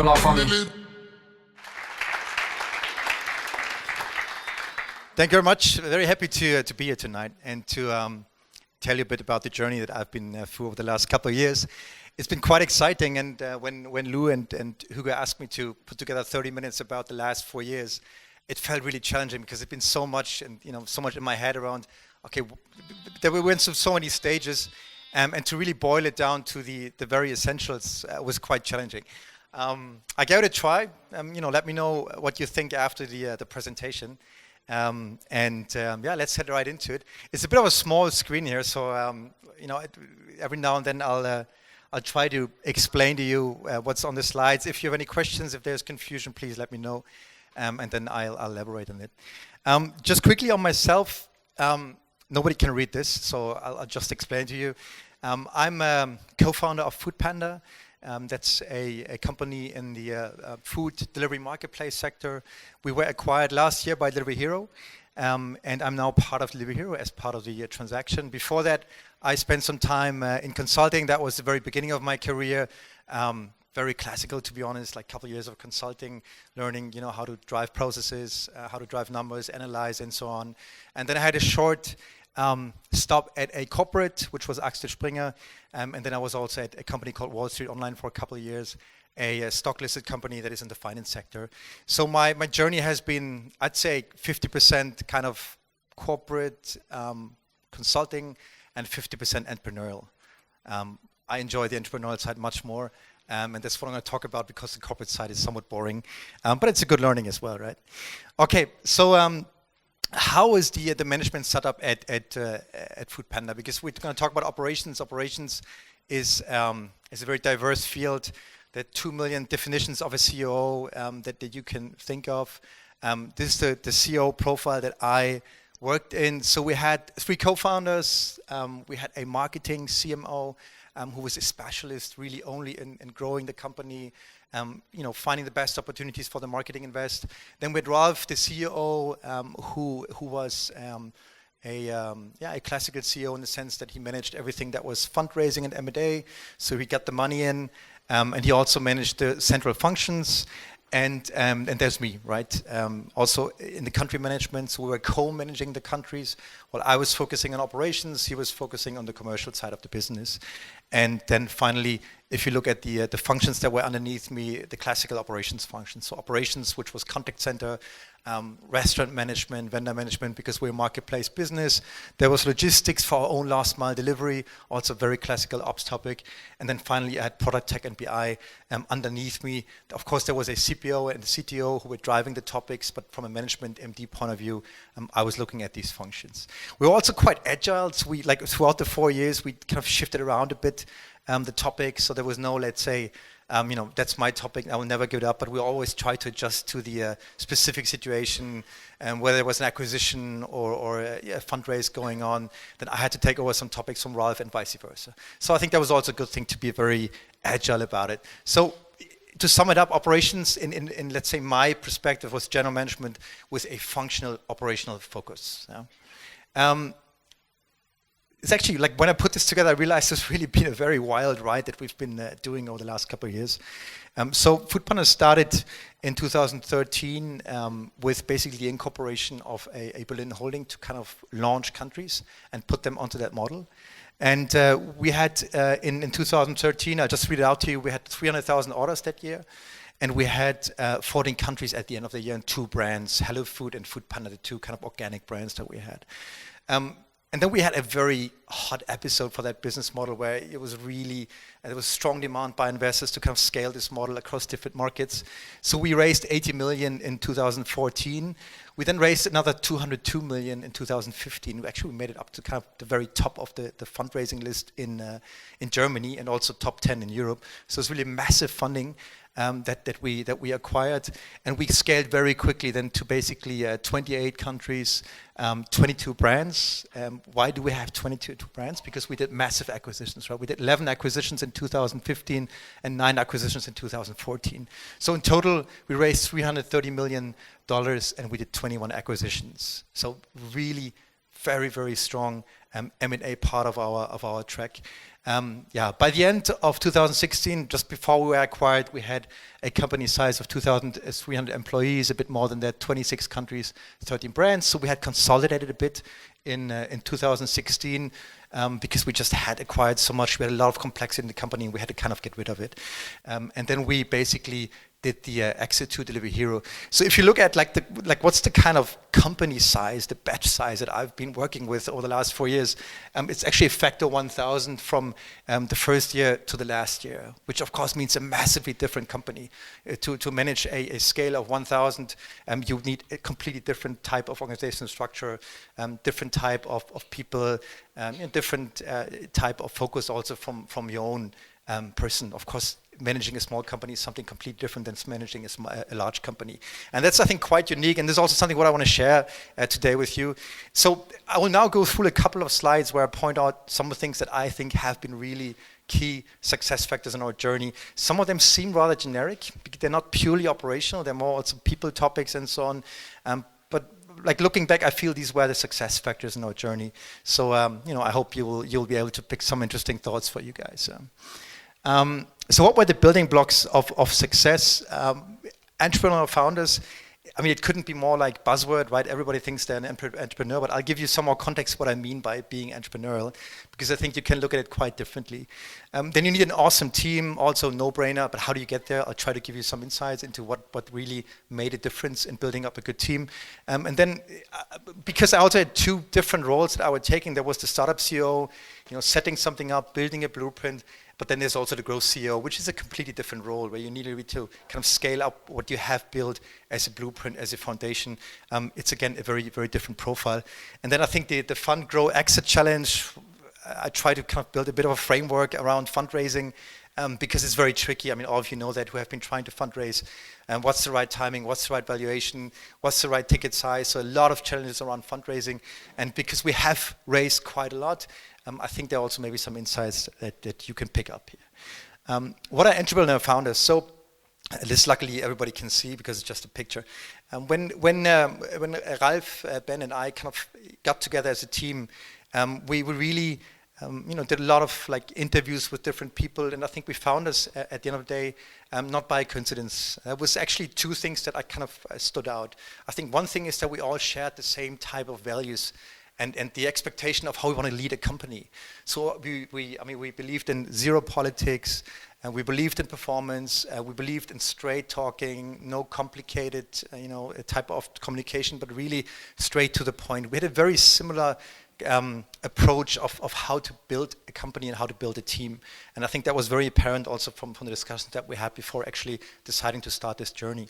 applaus for me. Thank you very much. Very happy to be here tonight and to tell you a bit about the journey that I've been through over the last couple of years. It's been quite exciting, and when Lou and Hugo asked me to put together 30 minutes about the last 4 years, it felt really challenging because it's been so much, and so much in my head around. Okay, we went through so many stages, and to really boil it down to the very essentials was quite challenging. I gave it a try. Let me know what you think after the presentation. Let's head right into it. It's a bit of a small screen here, so every now and then I'll try to explain to you what's on the slides. If you have any questions, if there's confusion, please let me know, and then I'll elaborate on it. Just quickly on myself, nobody can read this, so I'll just explain to you. I'm a co-founder of Foodpanda. That's a company in the food delivery marketplace sector. We were acquired last year by Delivery Hero, and I'm now part of Delivery Hero as part of the transaction. Before that, I spent some time in consulting. That was the very beginning of my career. Very classical, to be honest, like a couple of years of consulting, learning, how to drive processes, how to drive numbers, analyze, and so on. And then I had a short stop at a corporate, which was Axel Springer, and then I was also at a company called Wall Street Online for a couple of years, a stock-listed company that is in the finance sector. So my journey has been, I'd say, 50% kind of corporate consulting and 50% entrepreneurial. I enjoy the entrepreneurial side much more, and that's what I'm going to talk about because the corporate side is somewhat boring, but it's a good learning as well, right? Okay, so how is the management set up at Foodpanda? Because we're going to talk about operations. Operations is a very diverse field. There are 2 million definitions of a CEO that you can think of. This is the CEO profile that I worked in. So we had 3 co-founders. We had a marketing CMO who was a specialist really only in growing the company, finding the best opportunities for the marketing invest. Then we had Ralph, the CEO, who was a classical CEO in the sense that he managed everything that was fundraising and M&A. So he got the money in, and he also managed the central functions. And there's me, right? Also in the country management, so we were co-managing the countries. While I was focusing on operations, he was focusing on the commercial side of the business. And then finally, if you look at the functions that were underneath me, the classical operations functions. So operations, which was contact center, restaurant management, vendor management, because we're a marketplace business. There was logistics for our own last mile delivery, also very classical ops topic. And then finally, I had product tech and BI underneath me. Of course, there was a CPO and a CTO who were driving the topics, but from a management MD point of view, I was looking at these functions. We were also quite agile. So we, throughout the 4 years, we kind of shifted around a bit the topics. So there was no, let's say, that's my topic, I will never give it up, but we always try to adjust to the specific situation, whether there was an acquisition or a fundraise going on, then I had to take over some topics from Ralph and vice versa. So I think that was also a good thing to be very agile about it. So to sum it up, operations in let's say my perspective was general management with a functional operational focus. Yeah? It's actually, like when I put this together, I realized it's really been a very wild ride that we've been doing over the last couple of years. So Foodpanda started in 2013 with basically the incorporation of a Berlin holding to kind of launch countries and put them onto that model. And we had, in 2013, I'll just read it out to you, we had 300,000 orders that year. And we had 14 countries at the end of the year and 2 brands, Hello Food and Foodpanda, the 2 kind of organic brands that we had. And then we had a very hot episode for that business model where it was really, there was strong demand by investors to kind of scale this model across different markets. So we raised 80 million in 2014. We then raised another 202 million in 2015. We actually made it up to kind of the very top of the fundraising list in Germany and also top 10 in Europe. So it's really massive funding. That we acquired, and we scaled very quickly then to basically 28 countries, 22 brands. Why do we have 22 brands? Because we did massive acquisitions, right? We did 11 acquisitions in 2015 and 9 acquisitions in 2014. So in total, we raised $330 million and we did 21 acquisitions. So really very, very strong M&A part of our track. By the end of 2016, just before we were acquired, we had a company size of 2,300 employees, a bit more than that, 26 countries, 13 brands. So we had consolidated a bit in 2016 because we just had acquired so much. We had a lot of complexity in the company, and we had to kind of get rid of it. And then we basically did the exit to Delivery Hero. So if you look at what's the kind of company size, the batch size that I've been working with over the last 4 years, it's actually a factor 1,000 from the first year to the last year, which of course means a massively different company. To manage a scale of 1,000, you need a completely different type of organizational structure, different type of people, different type of focus also from your own person. Of course, managing a small company is something completely different than managing a large company. And that's, I think, quite unique. And this is also something what I want to share today with you. So I will now go through a couple of slides where I point out some of the things that I think have been really key success factors in our journey. Some of them seem rather generic because they're not purely operational. They're more also people topics and so on. But like looking back, I feel these were the success factors in our journey. So I hope you'll be able to pick some interesting thoughts for you guys. So what were the building blocks of success? Entrepreneurial founders, I mean, it couldn't be more like buzzword, right? Everybody thinks they're an entrepreneur, but I'll give you some more context what I mean by being entrepreneurial, because I think you can look at it quite differently. Then you need an awesome team, also no-brainer, but how do you get there? I'll try to give you some insights into what really made a difference in building up a good team. And then, because I also had 2 different roles that I was taking, there was the startup CEO, setting something up, building a blueprint, but then there's also the growth CEO, which is a completely different role where you need to kind of scale up what you have built as a blueprint, as a foundation. It's again a very, very different profile. And then I think the fund, grow, exit challenge, I try to kind of build a bit of a framework around fundraising because it's very tricky. I mean, all of you know that who have been trying to fundraise. What's the right timing? What's the right valuation? What's the right ticket size? So a lot of challenges around fundraising. And because we have raised quite a lot, I think there are also maybe some insights that you can pick up here. What are entrepreneurial founders? So this luckily everybody can see because it's just a picture. When Ralph, Ben and I kind of got together as a team, we were really did a lot of interviews with different people, and I think we found us at the end of the day not by coincidence. There was actually 2 things that I kind of stood out. I think one thing is that we all shared the same type of values and the expectation of how we want to lead a company. So we believed in zero politics, and we believed in performance. We believed in straight talking, no complicated type of communication, but really straight to the point. We had a very similar approach of how to build a company and how to build a team. And I think that was very apparent also from the discussions that we had before actually deciding to start this journey.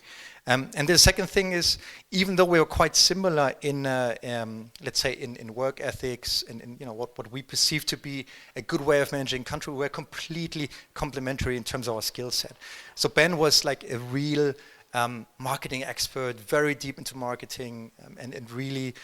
And the second thing is, even though we were quite similar in, let's say, in work ethics and in what we perceive to be a good way of managing country, we were completely complementary in terms of our skill set. So Ben was like a real marketing expert, very deep into marketing, and really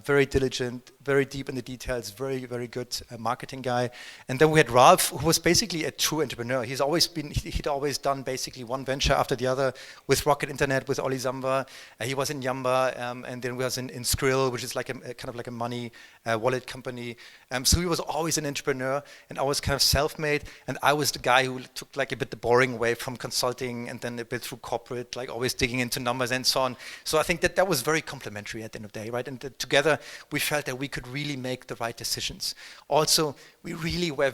very diligent, very deep in the details, very, very good marketing guy. And then we had Ralph, who was basically a true entrepreneur. He'd always done basically one venture after the other with Rocket Internet, with Oli Zamba. He was in Yamba, and then we was in Skrill, which is like a kind of like a money wallet company. So he was always an entrepreneur, and I was kind of self-made, and I was the guy who took like a bit the boring way from consulting and then a bit through corporate, like always digging into numbers and so on. So I think that was very complementary at the end of the day, right? And together we felt that we could really make the right decisions. Also, we really were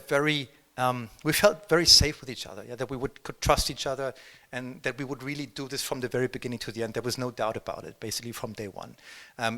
we felt very safe with each other, that we could trust each other, and that we would really do this from the very beginning to the end. There was no doubt about it, basically from day one.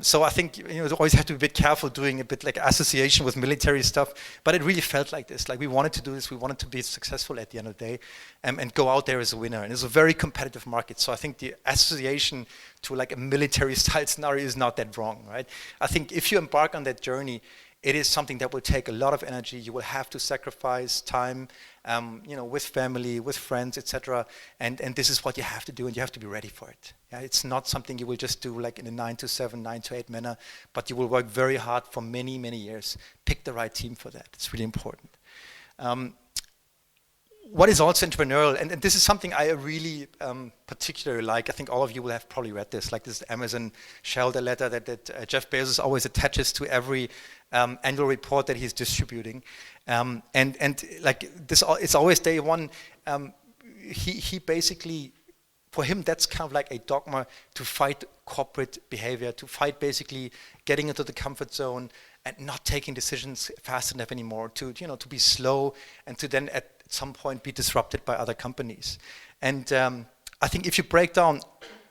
So I think you always have to be a bit careful doing a bit like association with military stuff, but it really felt like this. Like we wanted to do this, we wanted to be successful at the end of the day, and go out there as a winner. And it's a very competitive market. So I think the association to like a military style scenario is not that wrong, right? I think if you embark on that journey, it is something that will take a lot of energy. You will have to sacrifice time, with family, with friends, etc. And this is what you have to do, and you have to be ready for it. Yeah, it's not something you will just do like in a 9 to 7, 9 to 8 manner, but you will work very hard for many, many years. Pick the right team for that. It's really important. what is also entrepreneurial, and this is something I really particularly like. I think all of you will have probably read this, like this Amazon shareholder letter that Jeff Bezos always attaches to every annual report that he's distributing. And like this, it's always day one. He basically, for him, that's kind of like a dogma to fight corporate behavior, to fight basically getting into the comfort zone and not taking decisions fast enough anymore, to be slow and to then at some point be disrupted by other companies. And I think if you break down,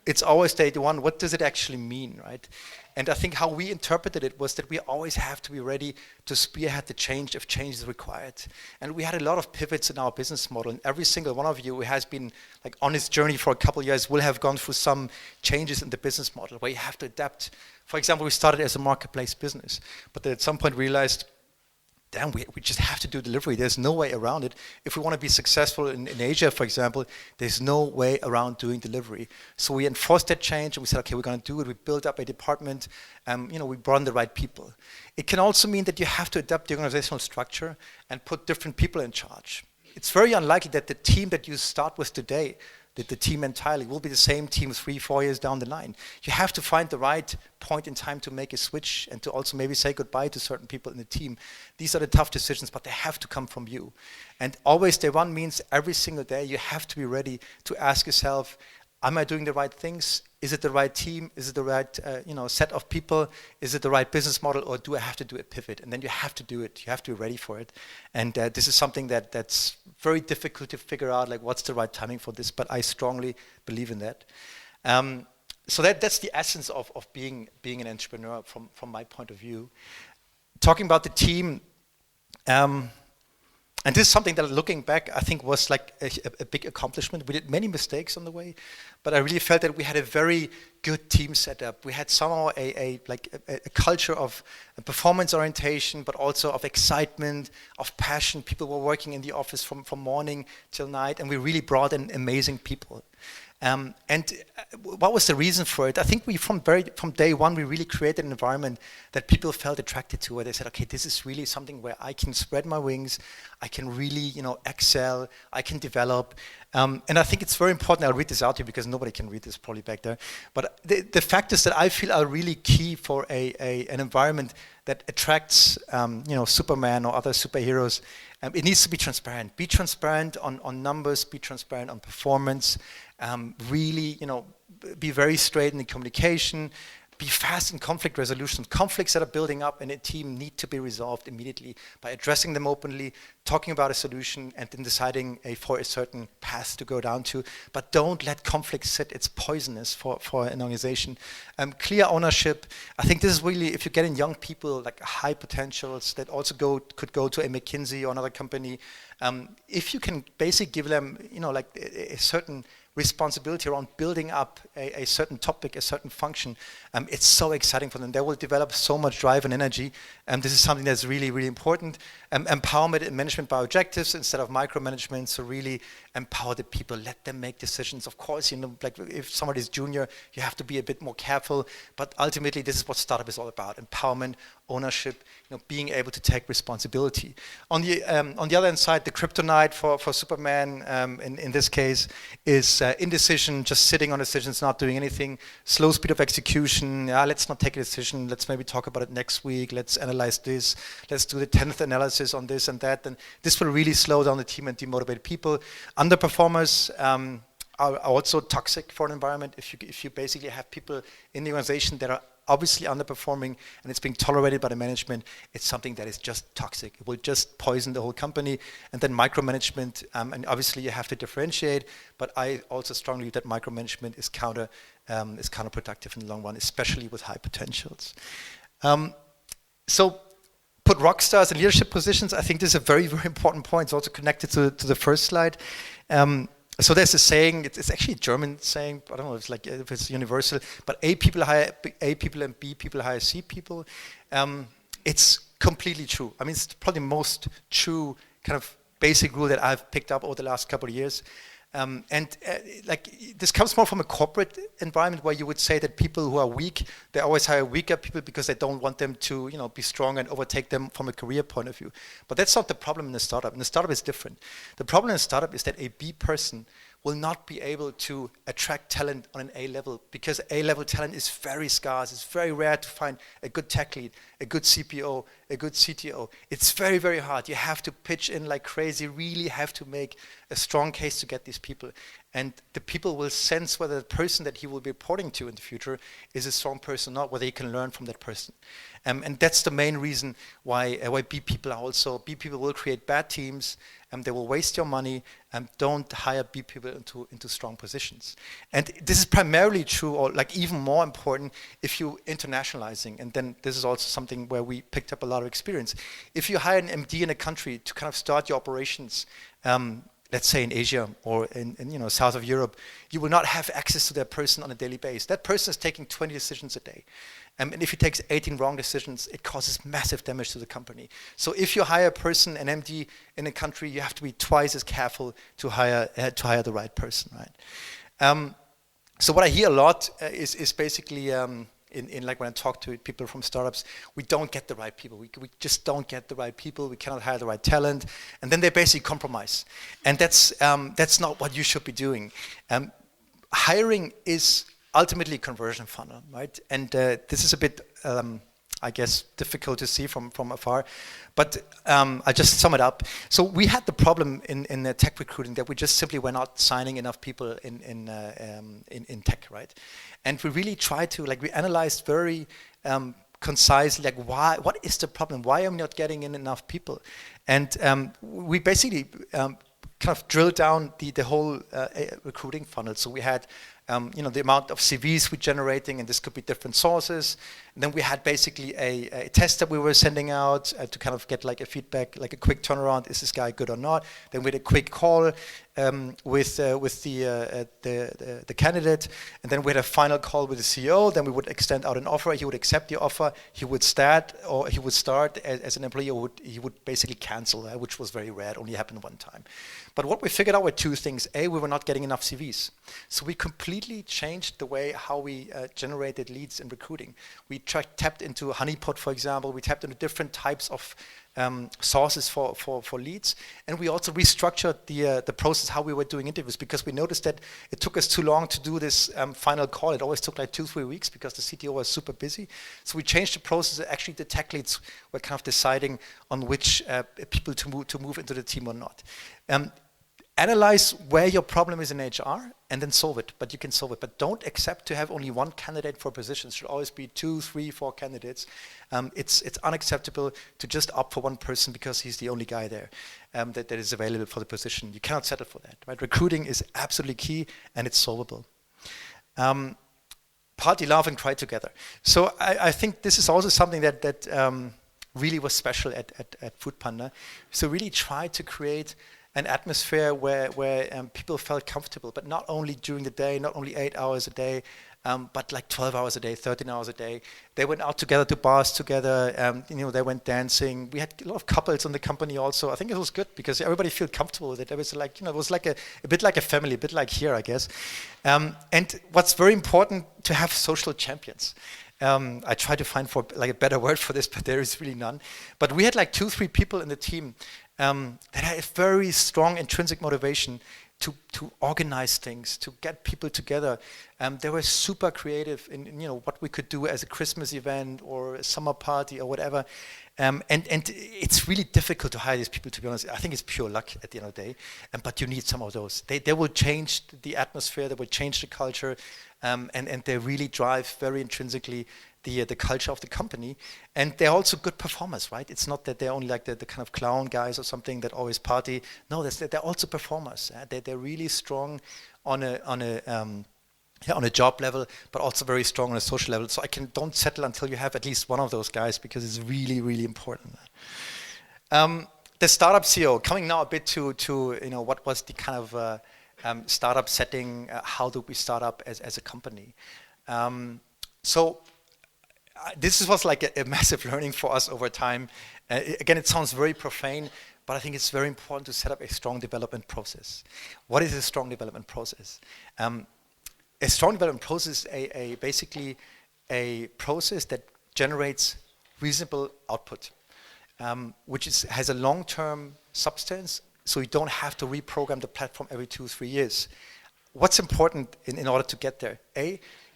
it's always day one, what does it actually mean, right? And I think how we interpreted it was that we always have to be ready to spearhead the change if change is required. And we had a lot of pivots in our business model, and every single one of you who has been like on this journey for a couple of years will have gone through some changes in the business model where you have to adapt. For example, we started as a marketplace business, but then at some point realized, damn, we just have to do delivery. There's no way around it. If we want to be successful in Asia, for example, there's no way around doing delivery. So we enforced that change and we said, okay, we're going to do it. We built up a department. We brought in the right people. It can also mean that you have to adapt the organizational structure and put different people in charge. It's very unlikely that the team that you start with today, that the team entirely will be the same team 3-4 years down the line. You have to find the right point in time to make a switch and to also maybe say goodbye to certain people in the team. These are the tough decisions, but they have to come from you. And always day one means every single day you have to be ready to ask yourself, am I doing the right things? Is it the right team? Is it the right set of people? Is it the right business model, or do I have to do a pivot? And then you have to do it. You have to be ready for it. And this is something that's very difficult to figure out, like what's the right timing for this, but I strongly believe in that. So that's the essence of being an entrepreneur from my point of view. Talking about the team, and this is something that, looking back, I think was like a big accomplishment. We did many mistakes on the way, but I really felt that we had a very good team set up. We had somehow a culture of performance orientation, but also of excitement, of passion. People were working in the office from morning till night, and we really brought in amazing people. And what was the reason for it? I think from day one, we really created an environment that people felt attracted to, where they said, okay, this is really something where I can spread my wings, I can really, excel, I can develop. And I think it's very important. I'll read this out here because nobody can read this probably back there. But the factors that I feel are really key for an environment that attracts, Superman or other superheroes. It needs to be transparent. Be transparent on numbers. Be transparent on performance. Really, be very straight in the communication. Be fast in conflict resolution. Conflicts that are building up in a team need to be resolved immediately by addressing them openly, talking about a solution, and then deciding for a certain path to go down to. But don't let conflict sit. It's poisonous for an organization. Clear ownership. I think this is really, if you're getting young people, like high potentials that also could go to a McKinsey or another company, if you can basically give them, like a certain responsibility around building up a certain topic, a certain function, it's so exciting for them. They will develop so much drive and energy. This is something that's really, really important. Empowerment and management by objectives instead of micromanagement. So really empower the people, let them make decisions. Of course, like if somebody is junior, you have to be a bit more careful. But ultimately, this is what startup is all about: empowerment, ownership, being able to take responsibility. On the other hand side, the kryptonite for Superman in this case is indecision, just sitting on decisions, not doing anything. Slow speed of execution. Let's not take a decision. Let's maybe talk about it next week. Let's analyze this. Let's do the 10th analysis on this and that. And this will really slow down the team and demotivate people. Underperformers are also toxic for an environment. If you basically have people in the organization that are obviously underperforming and it's being tolerated by the management, it's something that is just toxic. It will just poison the whole company. And then micromanagement, and obviously you have to differentiate, but I also strongly believe that micromanagement is counterproductive in the long run, especially with high potentials. So put rock stars in leadership positions. I think this is a very, very important point. It's also connected to the first slide. So there's a saying, it's actually a German saying, I don't know if it's universal, but A people hire A people and B people hire C people. It's completely true. I mean, it's probably the most true kind of basic rule that I've picked up over the last couple of years. Like this comes more from a corporate environment where you would say that people who are weak, they always hire weaker people because they don't want them to, be strong and overtake them from a career point of view. But that's not the problem in the startup. In the startup, it's different. The problem in the startup is that a B person will not be able to attract talent on an A level because A level talent is very scarce. It's very rare to find a good tech lead, a good CPO, a good CTO. It's very, very hard. You have to pitch in like crazy, really have to make a strong case to get these people. And the people will sense whether the person that he will be reporting to in the future is a strong person or not, whether he can learn from that person. And that's the main reason why B people are also, B people will create bad teams, and they will waste your money, and don't hire B people into strong positions. And this is primarily true, or like even more important, if you're internationalizing. And then this is also something where we picked up a lot of experience. If you hire an MD in a country to kind of start your operations, let's say in Asia or in south of Europe, you will not have access to that person on a daily basis. That person is taking 20 decisions a day. And if he takes 18 wrong decisions, it causes massive damage to the company. So if you hire a person, an MD in a country, you have to be twice as careful to hire the right person, right? So what I hear a lot is basically in like when I talk to people from startups, we don't get the right people. We just don't get the right people. We cannot hire the right talent, and then they basically compromise. And that's not what you should be doing. Hiring is ultimately conversion funnel, right? And this is a bit, I guess, difficult to see from afar, but I'll just sum it up. So we had the problem in tech recruiting that we just simply were not signing enough people in tech, right? And we really tried to, like, we analyzed very concisely, like, what is the problem? Why am I not getting in enough people? And we basically kind of drilled down the whole recruiting funnel. So we had the amount of CVs we're generating, and this could be different sources. And then we had basically a test that we were sending out to kind of get like a feedback, like a quick turnaround, is this guy good or not? Then we had a quick call with the candidate, and then we had a final call with the CEO. Then we would extend out an offer. He would accept the offer. He would start as an employee, or he would basically cancel, which was very rare. It only happened one time. But what we figured out were two things. A, we were not getting enough CVs. So we completely changed the way how we generated leads in recruiting. We tapped into Honeypot, for example. We tapped into different types of sources for leads, and we also restructured the process how we were doing interviews, because we noticed that it took us too long to do this final call. It always took like 2-3 weeks because the CTO was super busy. So we changed the process. Actually, the tech leads were kind of deciding on which people to move into the team or not. Analyze where your problem is in HR and then solve it, but you can solve it. But don't accept to have only one candidate for positions. It should always be 2, 3, 4 candidates. It's unacceptable to just opt for one person because he's the only guy there that is available for the position. You cannot settle for that, right? Recruiting is absolutely key, and it's solvable. Party, laugh, and cry together. So I think this is also something that really was special at Foodpanda. So really try to create an atmosphere where people felt comfortable, but not only during the day, not only 8 hours a day, but like 12 hours a day, 13 hours a day. They went out together to bars together, they went dancing. We had a lot of couples in the company also. I think it was good because everybody felt comfortable with it. It was like, it was like a bit like a family, a bit like here, I guess. And what's very important, to have social champions. I try to find for like a better word for this, but there is really none. But we had like 2-3 people in the team that had a very strong intrinsic motivation to organize things, to get people together. They were super creative in what we could do as a Christmas event or a summer party or whatever. And it's really difficult to hire these people, to be honest. I think it's pure luck at the end of the day. But you need some of those. They will change the atmosphere, they will change the culture, and they really drive very intrinsically the culture of the company. And they're also good performers, right? It's not that they're only like the kind of clown guys or something that always party. No, they're also performers. They're really strong on a job level, but also very strong on a social level. So don't settle until you have at least one of those guys, because it's really, really important. The startup CEO, coming now a bit to what was the kind of startup setting, how do we start up as a company? This was like a massive learning for us over time. Again, it sounds very profane, but I think it's very important to set up a strong development process. What is a strong development process? A strong development process is basically a process that generates reasonable output, which has a long-term substance, so you don't have to reprogram the platform every 2-3 years. What's important in order to get there?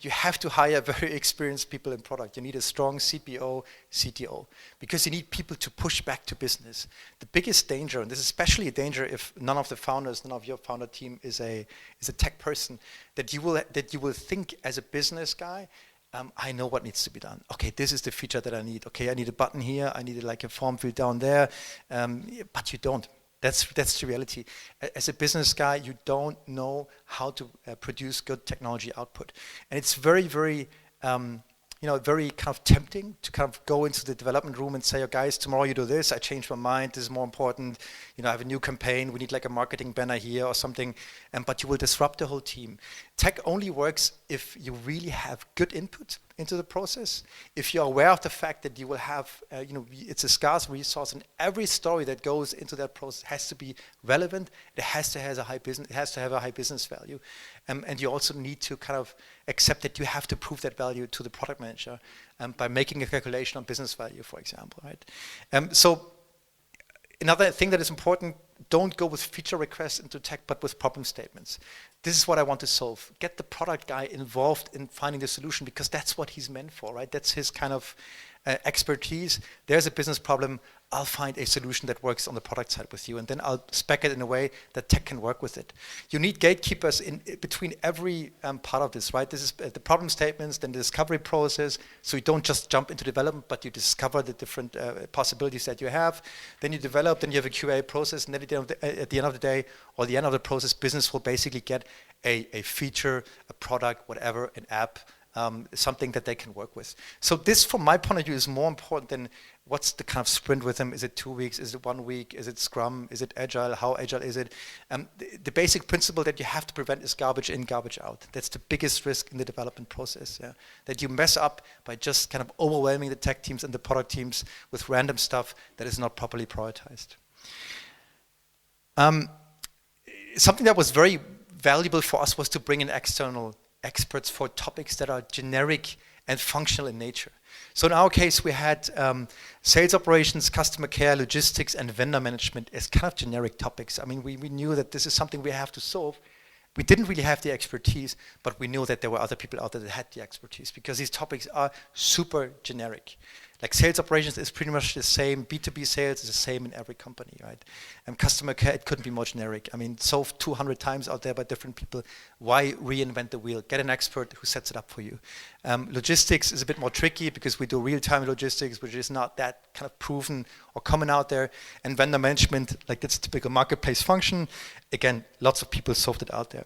You have to hire very experienced people in product. You need a strong CPO, CTO, because you need people to push back to business. The biggest danger, and this is especially a danger if none of your founder team is a tech person, that you will think as a business guy, I know what needs to be done. Okay, this is the feature that I need. Okay, I need a button here. I need like a form field down there, but you don't. That's the reality. As a business guy, you don't know how to produce good technology output, and it's very, very, very kind of tempting to kind of go into the development room and say, "Oh, guys, tomorrow you do this. I changed my mind. This is more important. I have a new campaign. We need like a marketing banner here or something." But you will disrupt the whole team. Tech only works if you really have good input into the process. If you're aware of the fact that you will have, it's a scarce resource, and every story that goes into that process has to be relevant. It has to have a high business value, and you also need to kind of accept that you have to prove that value to the product manager by making a calculation on business value, for example, right? So another thing that is important: don't go with feature requests into tech, but with problem statements. This is what I want to solve. Get the product guy involved in finding the solution, because that's what he's meant for, right? That's his kind of expertise. There's a business problem. I'll find a solution that works on the product side with you, and then I'll spec it in a way that tech can work with it. You need gatekeepers in between every part of this, right? This is the problem statements, then the discovery process, so you don't just jump into development, but you discover the different possibilities that you have. Then you develop, then you have a QA process, and then at the end of the day, or the end of the process, business will basically get a feature, a product, whatever, an app, something that they can work with. So this, from my point of view, is more important than what's the kind of sprint rhythm. Is it 2 weeks? Is it 1 week? Is it Scrum? Is it Agile? How Agile is it? The basic principle that you have to prevent is garbage in, garbage out. That's the biggest risk in the development process, yeah? That you mess up by just kind of overwhelming the tech teams and the product teams with random stuff that is not properly prioritized. Something that was very valuable for us was to bring in external experts for topics that are generic and functional in nature. So in our case, we had sales operations, customer care, logistics, and vendor management as kind of generic topics. I mean, we knew that this is something we have to solve. We didn't really have the expertise, but we knew that there were other people out there that had the expertise, because these topics are super generic. Like sales operations is pretty much the same. B2B sales is the same in every company, right? And customer care, it couldn't be more generic. I mean, solved 200 times out there by different people. Why reinvent the wheel? Get an expert who sets it up for you. Logistics is a bit more tricky, because we do real-time logistics, which is not that kind of proven or common out there. And vendor management, like that's a typical marketplace function. Again, lots of people solved it out there.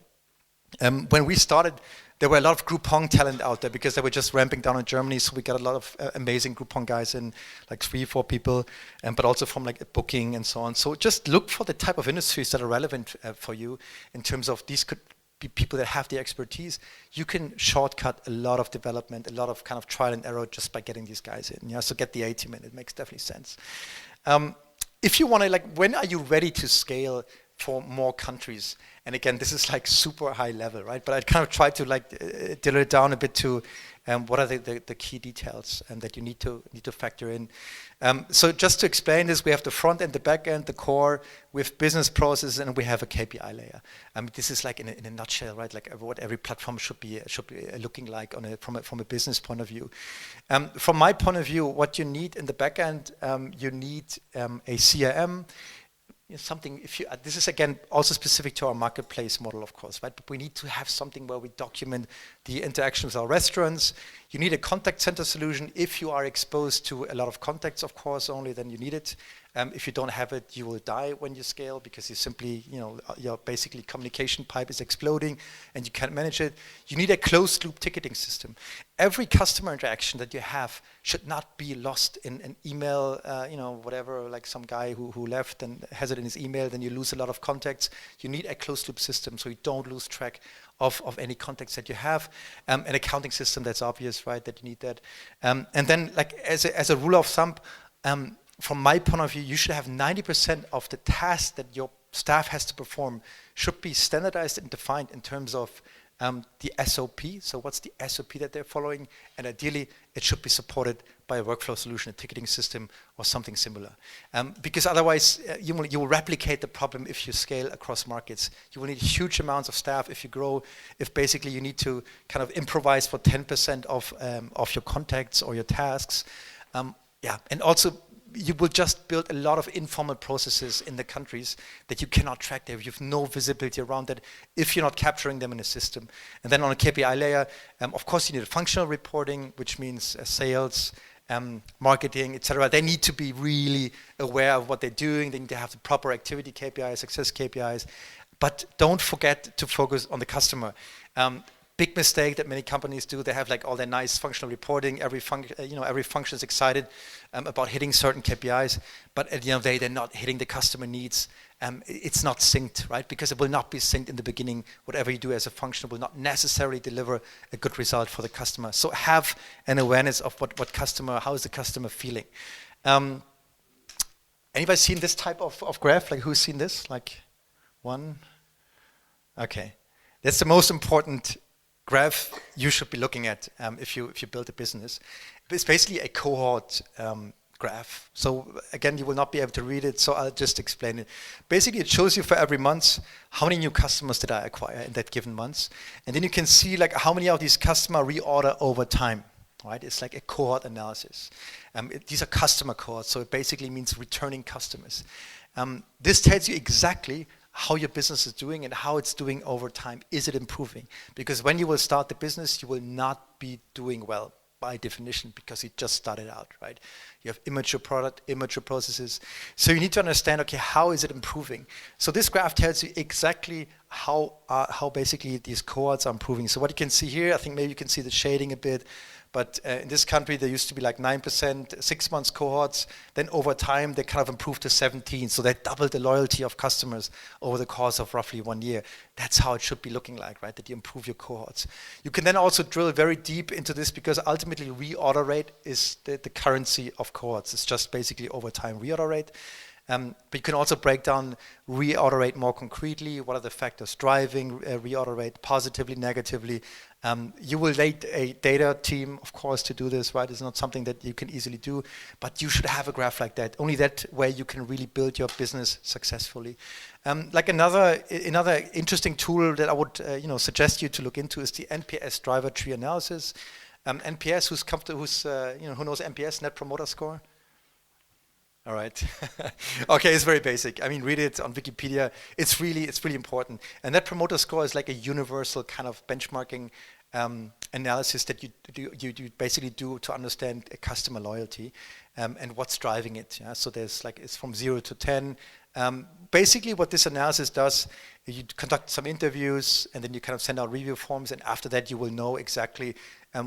When we started, there were a lot of Groupon talent out there, because they were just ramping down in Germany. So we got a lot of amazing Groupon guys in, like 3-4 people, but also from like booking and so on. So just look for the type of industries that are relevant for you, in terms of these could be people that have the expertise. You can shortcut a lot of development, a lot of kind of trial and error just by getting these guys in. Yeah, so get the 80 minute, it makes definitely sense. If you want to, like, when are you ready to scale for more countries? And again, this is like super high level, right? But I kind of try to like dill it down a bit to what are the key details that you need to factor in. So just to explain this, we have the front end, the back end, the core, we have business processes, and we have a KPI layer. This is like in a nutshell, right? Like what every platform should be looking like from a business point of view. From my point of view, what you need in the back end, you need a CRM. Something, this is again also specific to our marketplace model, of course, right? But we need to have something where we document the interaction with our restaurants. You need a contact center solution. If you are exposed to a lot of contacts, of course, only then you need it. If you don't have it, you will die when you scale, because you simply, your basically communication pipe is exploding and you can't manage it. You need a closed loop ticketing system. Every customer interaction that you have should not be lost in an email, whatever, like some guy who left and has it in his email, then you lose a lot of contacts. You need a closed loop system so you don't lose track of any contacts that you have. An accounting system, that's obvious, right, that you need that. And then, like, as a rule of thumb, from my point of view, you should have 90% of the tasks that your staff has to perform should be standardized and defined in terms of the SOP. So what's the SOP that they're following? And ideally, it should be supported by a workflow solution, a ticketing system, or something similar. Because otherwise, you will replicate the problem if you scale across markets. You will need huge amounts of staff if you grow, if basically you need to kind of improvise for 10% of your contacts or your tasks. And also, you will just build a lot of informal processes in the countries that you cannot track there. You have no visibility around that if you're not capturing them in a system. And then on a KPI layer, of course, you need a functional reporting, which means sales, marketing, etc. They need to be really aware of what they're doing. They need to have the proper activity KPIs, success KPIs. But don't forget to focus on the customer. Big mistake that many companies do. They have like all their nice functional reporting. Every function is excited about hitting certain KPIs, but at the end of the day, they're not hitting the customer needs. It's not synced, right? Because it will not be synced in the beginning. Whatever you do as a function will not necessarily deliver a good result for the customer. So have an awareness of how is the customer feeling. Anybody seen this type of graph? Like who's seen this? Like one? Okay, that's the most important graph you should be looking at if you build a business. It's basically a cohort graph. So again, you will not be able to read it, so I'll just explain it. Basically, it shows you for every month how many new customers did I acquire in that given month, and then you can see like how many of these customers reorder over time. Right? It's like a cohort analysis. These are customer cohorts, so it basically means returning customers. This tells you exactly how your business is doing and how it's doing over time. Is it improving? Because when you will start the business, you will not be doing well by definition because you just started out, right? You have immature product, immature processes. So you need to understand, okay, how is it improving? So this graph tells you exactly how basically these cohorts are improving. So what you can see here, I think maybe you can see the shading a bit, but in this country, there used to be like 9%, 6 months cohorts. Then over time, they kind of improved to 17. So they doubled the loyalty of customers over the course of roughly 1 year. That's how it should be looking like, right? That you improve your cohorts. You can then also drill very deep into this because ultimately reorder rate is the currency of cohorts. It's just basically over time reorder rate. But you can also break down reorder rate more concretely. What are the factors driving reorder rate positively, negatively? You will need a data team, of course, to do this, right? It's not something that you can easily do, but you should have a graph like that. Only that way you can really build your business successfully. Like another interesting tool that I would suggest you to look into is the NPS driver tree analysis. NPS, who knows NPS, Net Promoter Score? All right. Okay, it's very basic. I mean, read it on Wikipedia. It's really important. And that promoter score is like a universal kind of benchmarking analysis that you basically do to understand a customer loyalty and what's driving it. Yeah? So there's like it's from 0 to 10. Basically, what this analysis does, you conduct some interviews and then you kind of send out review forms, and after that you will know exactly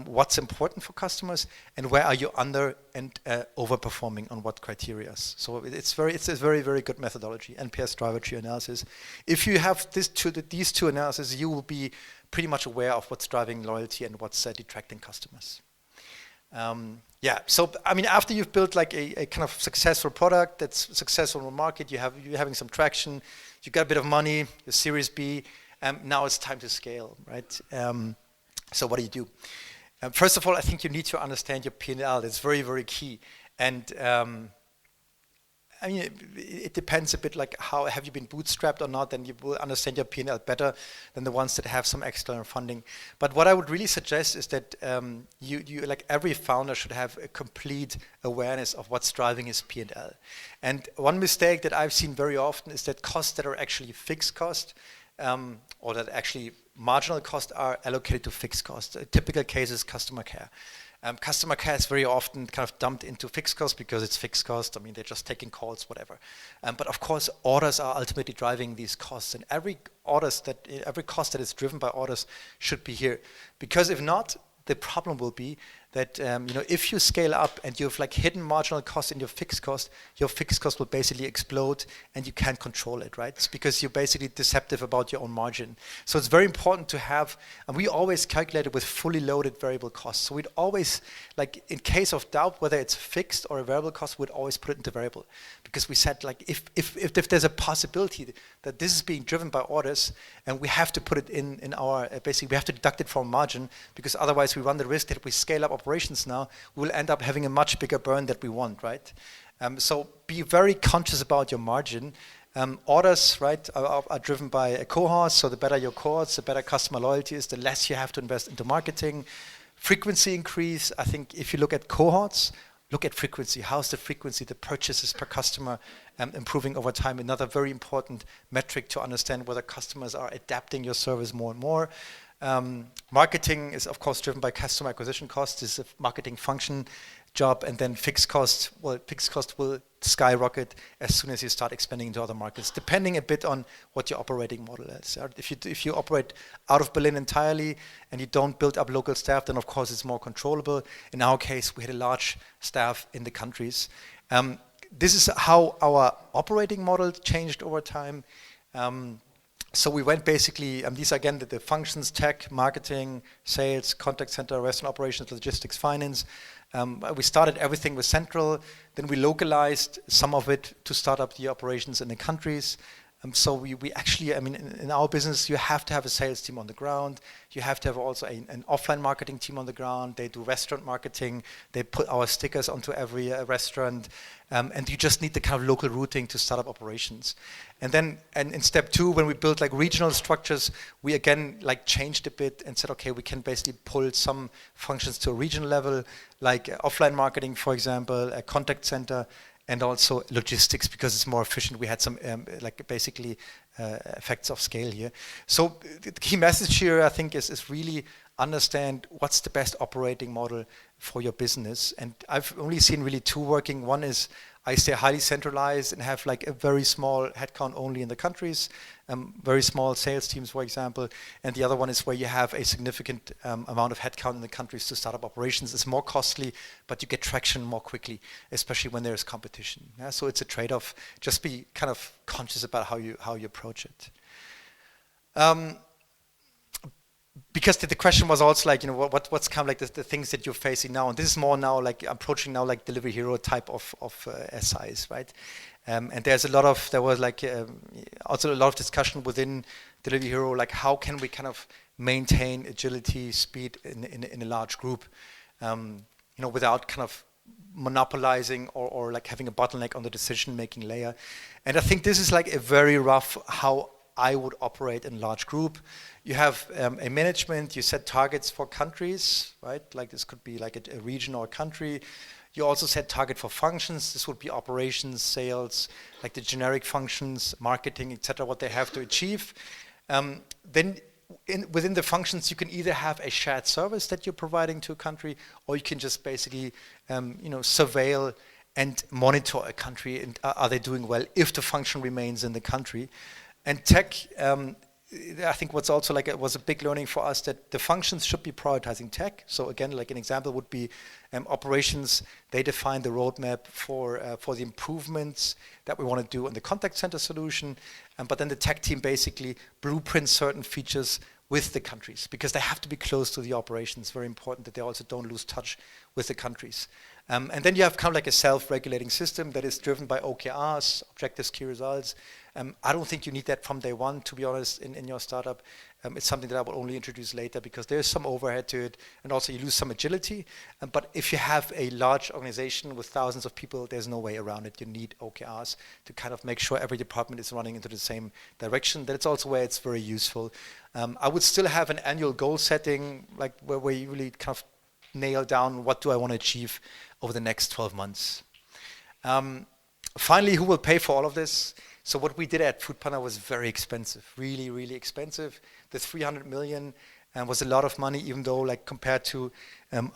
what's important for customers and where are you under and overperforming on what criteria. So it's a very, very good methodology, NPS driver tree analysis. If you have these two analyses, you will be pretty much aware of what's driving loyalty and what's detracting customers. So I mean, after you've built like a kind of successful product that's successful in the market, you're having some traction, you got a bit of money, your Series B, now it's time to scale, right? So what do you do? First of all, I think you need to understand your P&L. It's very, very key. And I mean, it depends a bit like how have you been bootstrapped or not, then you will understand your P&L better than the ones that have some external funding. But what I would really suggest is that you like every founder should have a complete awareness of what's driving his P&L. And one mistake that I've seen very often is that costs that are actually fixed cost or that actually marginal costs are allocated to fixed costs. A typical case is customer care. Customer care is very often kind of dumped into fixed costs because it's fixed cost. I mean, they're just taking calls, whatever. But of course, orders are ultimately driving these costs, and every cost that is driven by orders should be here. Because if not, the problem will be that if you scale up and you have like hidden marginal cost in your fixed cost will basically explode and you can't control it, right? It's because you're basically deceptive about your own margin. So it's very important to have, and we always calculated with fully loaded variable costs. So we'd always, like in case of doubt whether it's fixed or a variable cost, we'd always put it into variable, because we said like if there's a possibility that this is being driven by orders, and we have to put it in our basically we have to deduct it from margin, because otherwise we run the risk that if we scale up operations now, we'll end up having a much bigger burn that we want, right? So be very conscious about your margin. Orders, right, are driven by cohorts. So the better your cohorts, the better customer loyalty is, the less you have to invest into marketing. Frequency increase. I think if you look at cohorts, look at frequency. How's the frequency, the purchases per customer improving over time? Another very important metric to understand whether customers are adapting your service more and more. Marketing is, of course, driven by customer acquisition costs. This is a marketing function job, and then fixed cost will skyrocket as soon as you start expanding into other markets, depending a bit on what your operating model is. If you operate out of Berlin entirely and you don't build up local staff, then of course it's more controllable. In our case, we had a large staff in the countries. This is how our operating model changed over time. So we went basically, these are again the functions: tech, marketing, sales, contact center, restaurant operations, logistics, finance. We started everything with central, then we localized some of it to start up the operations in the countries. So we actually, in our business, you have to have a sales team on the ground. You have to have also an offline marketing team on the ground. They do restaurant marketing. They put our stickers onto every restaurant. And you just need the kind of local routing to start up operations. And then, in step 2, when we built like regional structures, we again like changed a bit and said, okay, we can basically pull some functions to a regional level, like offline marketing, for example, a contact center, and also logistics, because it's more efficient. We had some effects of scale here. So the key message here, I think, is really understand what's the best operating model for your business. And I've only seen really 2 working. One is I stay highly centralized and have like a very small headcount only in the countries, very small sales teams, for example. And the other one is where you have a significant amount of headcount in the countries to start up operations. It's more costly, but you get traction more quickly, especially when there's competition. Yeah? So it's a trade-off. Just be kind of conscious about how you approach it. Because the question was also like, what's kind of like the things that you're facing now, and this is more now like approaching now like Delivery Hero type of SIs, right? And there was also a lot of discussion within Delivery Hero, like how can we kind of maintain agility, speed in a large group, without kind of monopolizing or like having a bottleneck on the decision-making layer. And I think this is like a very rough how I would operate in a large group. You have a management, you set targets for countries, right? Like this could be like a region or a country. You also set target for functions. This would be operations, sales, like the generic functions, marketing, etc., what they have to achieve. Then within the functions, you can either have a shared service that you're providing to a country, or you can just basically, surveil and monitor a country, and are they doing well if the function remains in the country. And tech, I think what's also like, it was a big learning for us that the functions should be prioritizing tech. So again, like an example would be operations. They define the roadmap for the improvements that we want to do in the contact center solution. But then the tech team basically blueprints certain features with the countries, because they have to be close to the operations. Very important that they also don't lose touch with the countries. And then you have kind of like a self-regulating system that is driven by OKRs, objectives, key results. I don't think you need that from day one, to be honest, in your startup. It's something that I will only introduce later, because there's some overhead to it, and also you lose some agility. But if you have a large organization with thousands of people, there's no way around it. You need OKRs to kind of make sure every department is running into the same direction. That's also where it's very useful. I would still have an annual goal setting, like where you really kind of nail down what do I want to achieve over the next 12 months. Finally, who will pay for all of this? So what we did at Foodpanda was very expensive, really, really expensive. The 300 million was a lot of money, even though like compared to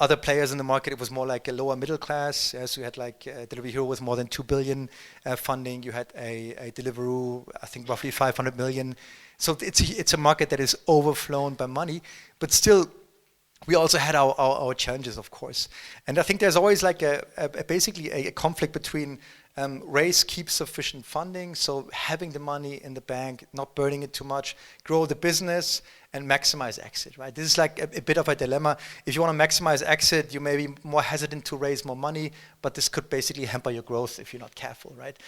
other players in the market, it was more like a lower middle class. So you had like Delivery Hero with more than 2 billion funding. You had a Deliveroo, I think roughly 500 million. So it's a market that is overflown by money, but still we also had our challenges, of course. And I think there's always like basically a conflict between raise, keep sufficient funding, so having the money in the bank, not burning it too much, grow the business, and maximize exit, right? This is like a bit of a dilemma. If you want to maximize exit, you may be more hesitant to raise more money, but this could basically hamper your growth if you're not careful, right?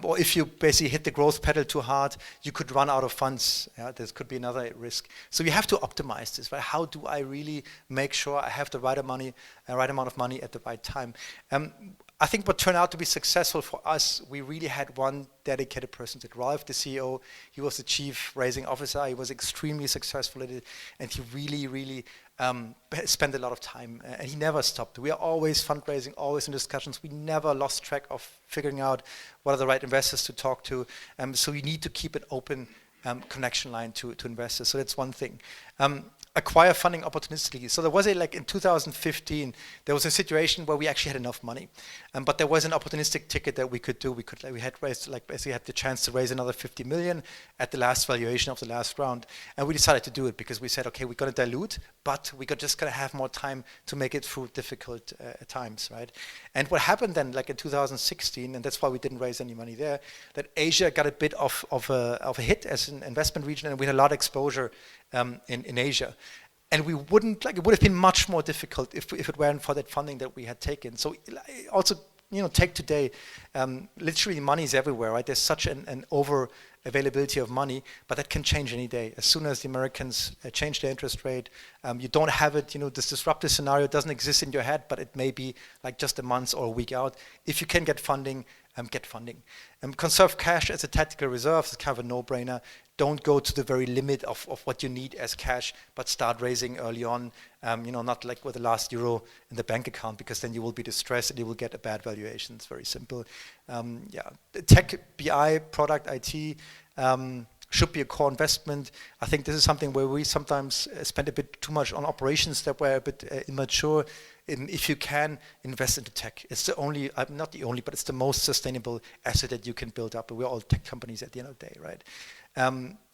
Or if you basically hit the growth pedal too hard, you could run out of funds. Yeah? This could be another risk. So you have to optimize this, right? How do I really make sure I have the right amount of money at the right time? I think what turned out to be successful for us, we really had one dedicated person, Ralph, the CEO. He was the chief raising officer. He was extremely successful at it, and he really spent a lot of time, and he never stopped. We are always fundraising, always in discussions. We never lost track of figuring out what are the right investors to talk to. So you need to keep an open connection line to investors. So that's one thing. Acquire funding opportunistically. So there was in 2015, there was a situation where we actually had enough money, but there was an opportunistic ticket that we could do. We had raised, basically had the chance to raise another 50 million at the last valuation of the last round, and we decided to do it because we said, okay, we're going to dilute, but we're just going to have more time to make it through difficult times, right? And what happened then, in 2016, and that's why we didn't raise any money there, that Asia got a bit of a hit as an investment region, and we had a lot of exposure in Asia. And we wouldn't, it would have been much more difficult if it weren't for that funding that we had taken. So also, take today, literally money is everywhere, right? There's such an over availability of money, but that can change any day. As soon as the Americans change their interest rate, you don't have it, this disruptive scenario doesn't exist in your head, but it may be just a month or a week out. If you can get funding, get funding. Conserve cash as a tactical reserve. It's kind of a no-brainer. Don't go to the very limit of what you need as cash, but start raising early on, not with the last euro in the bank account, because then you will be distressed and you will get a bad valuation. It's very simple. Tech, BI, product, IT, should be a core investment. I think this is something where we sometimes spend a bit too much on operations that were a bit immature. If you can invest into tech, it's the only, not the only, but it's the most sustainable asset that you can build up. We're all tech companies at the end of the day, right?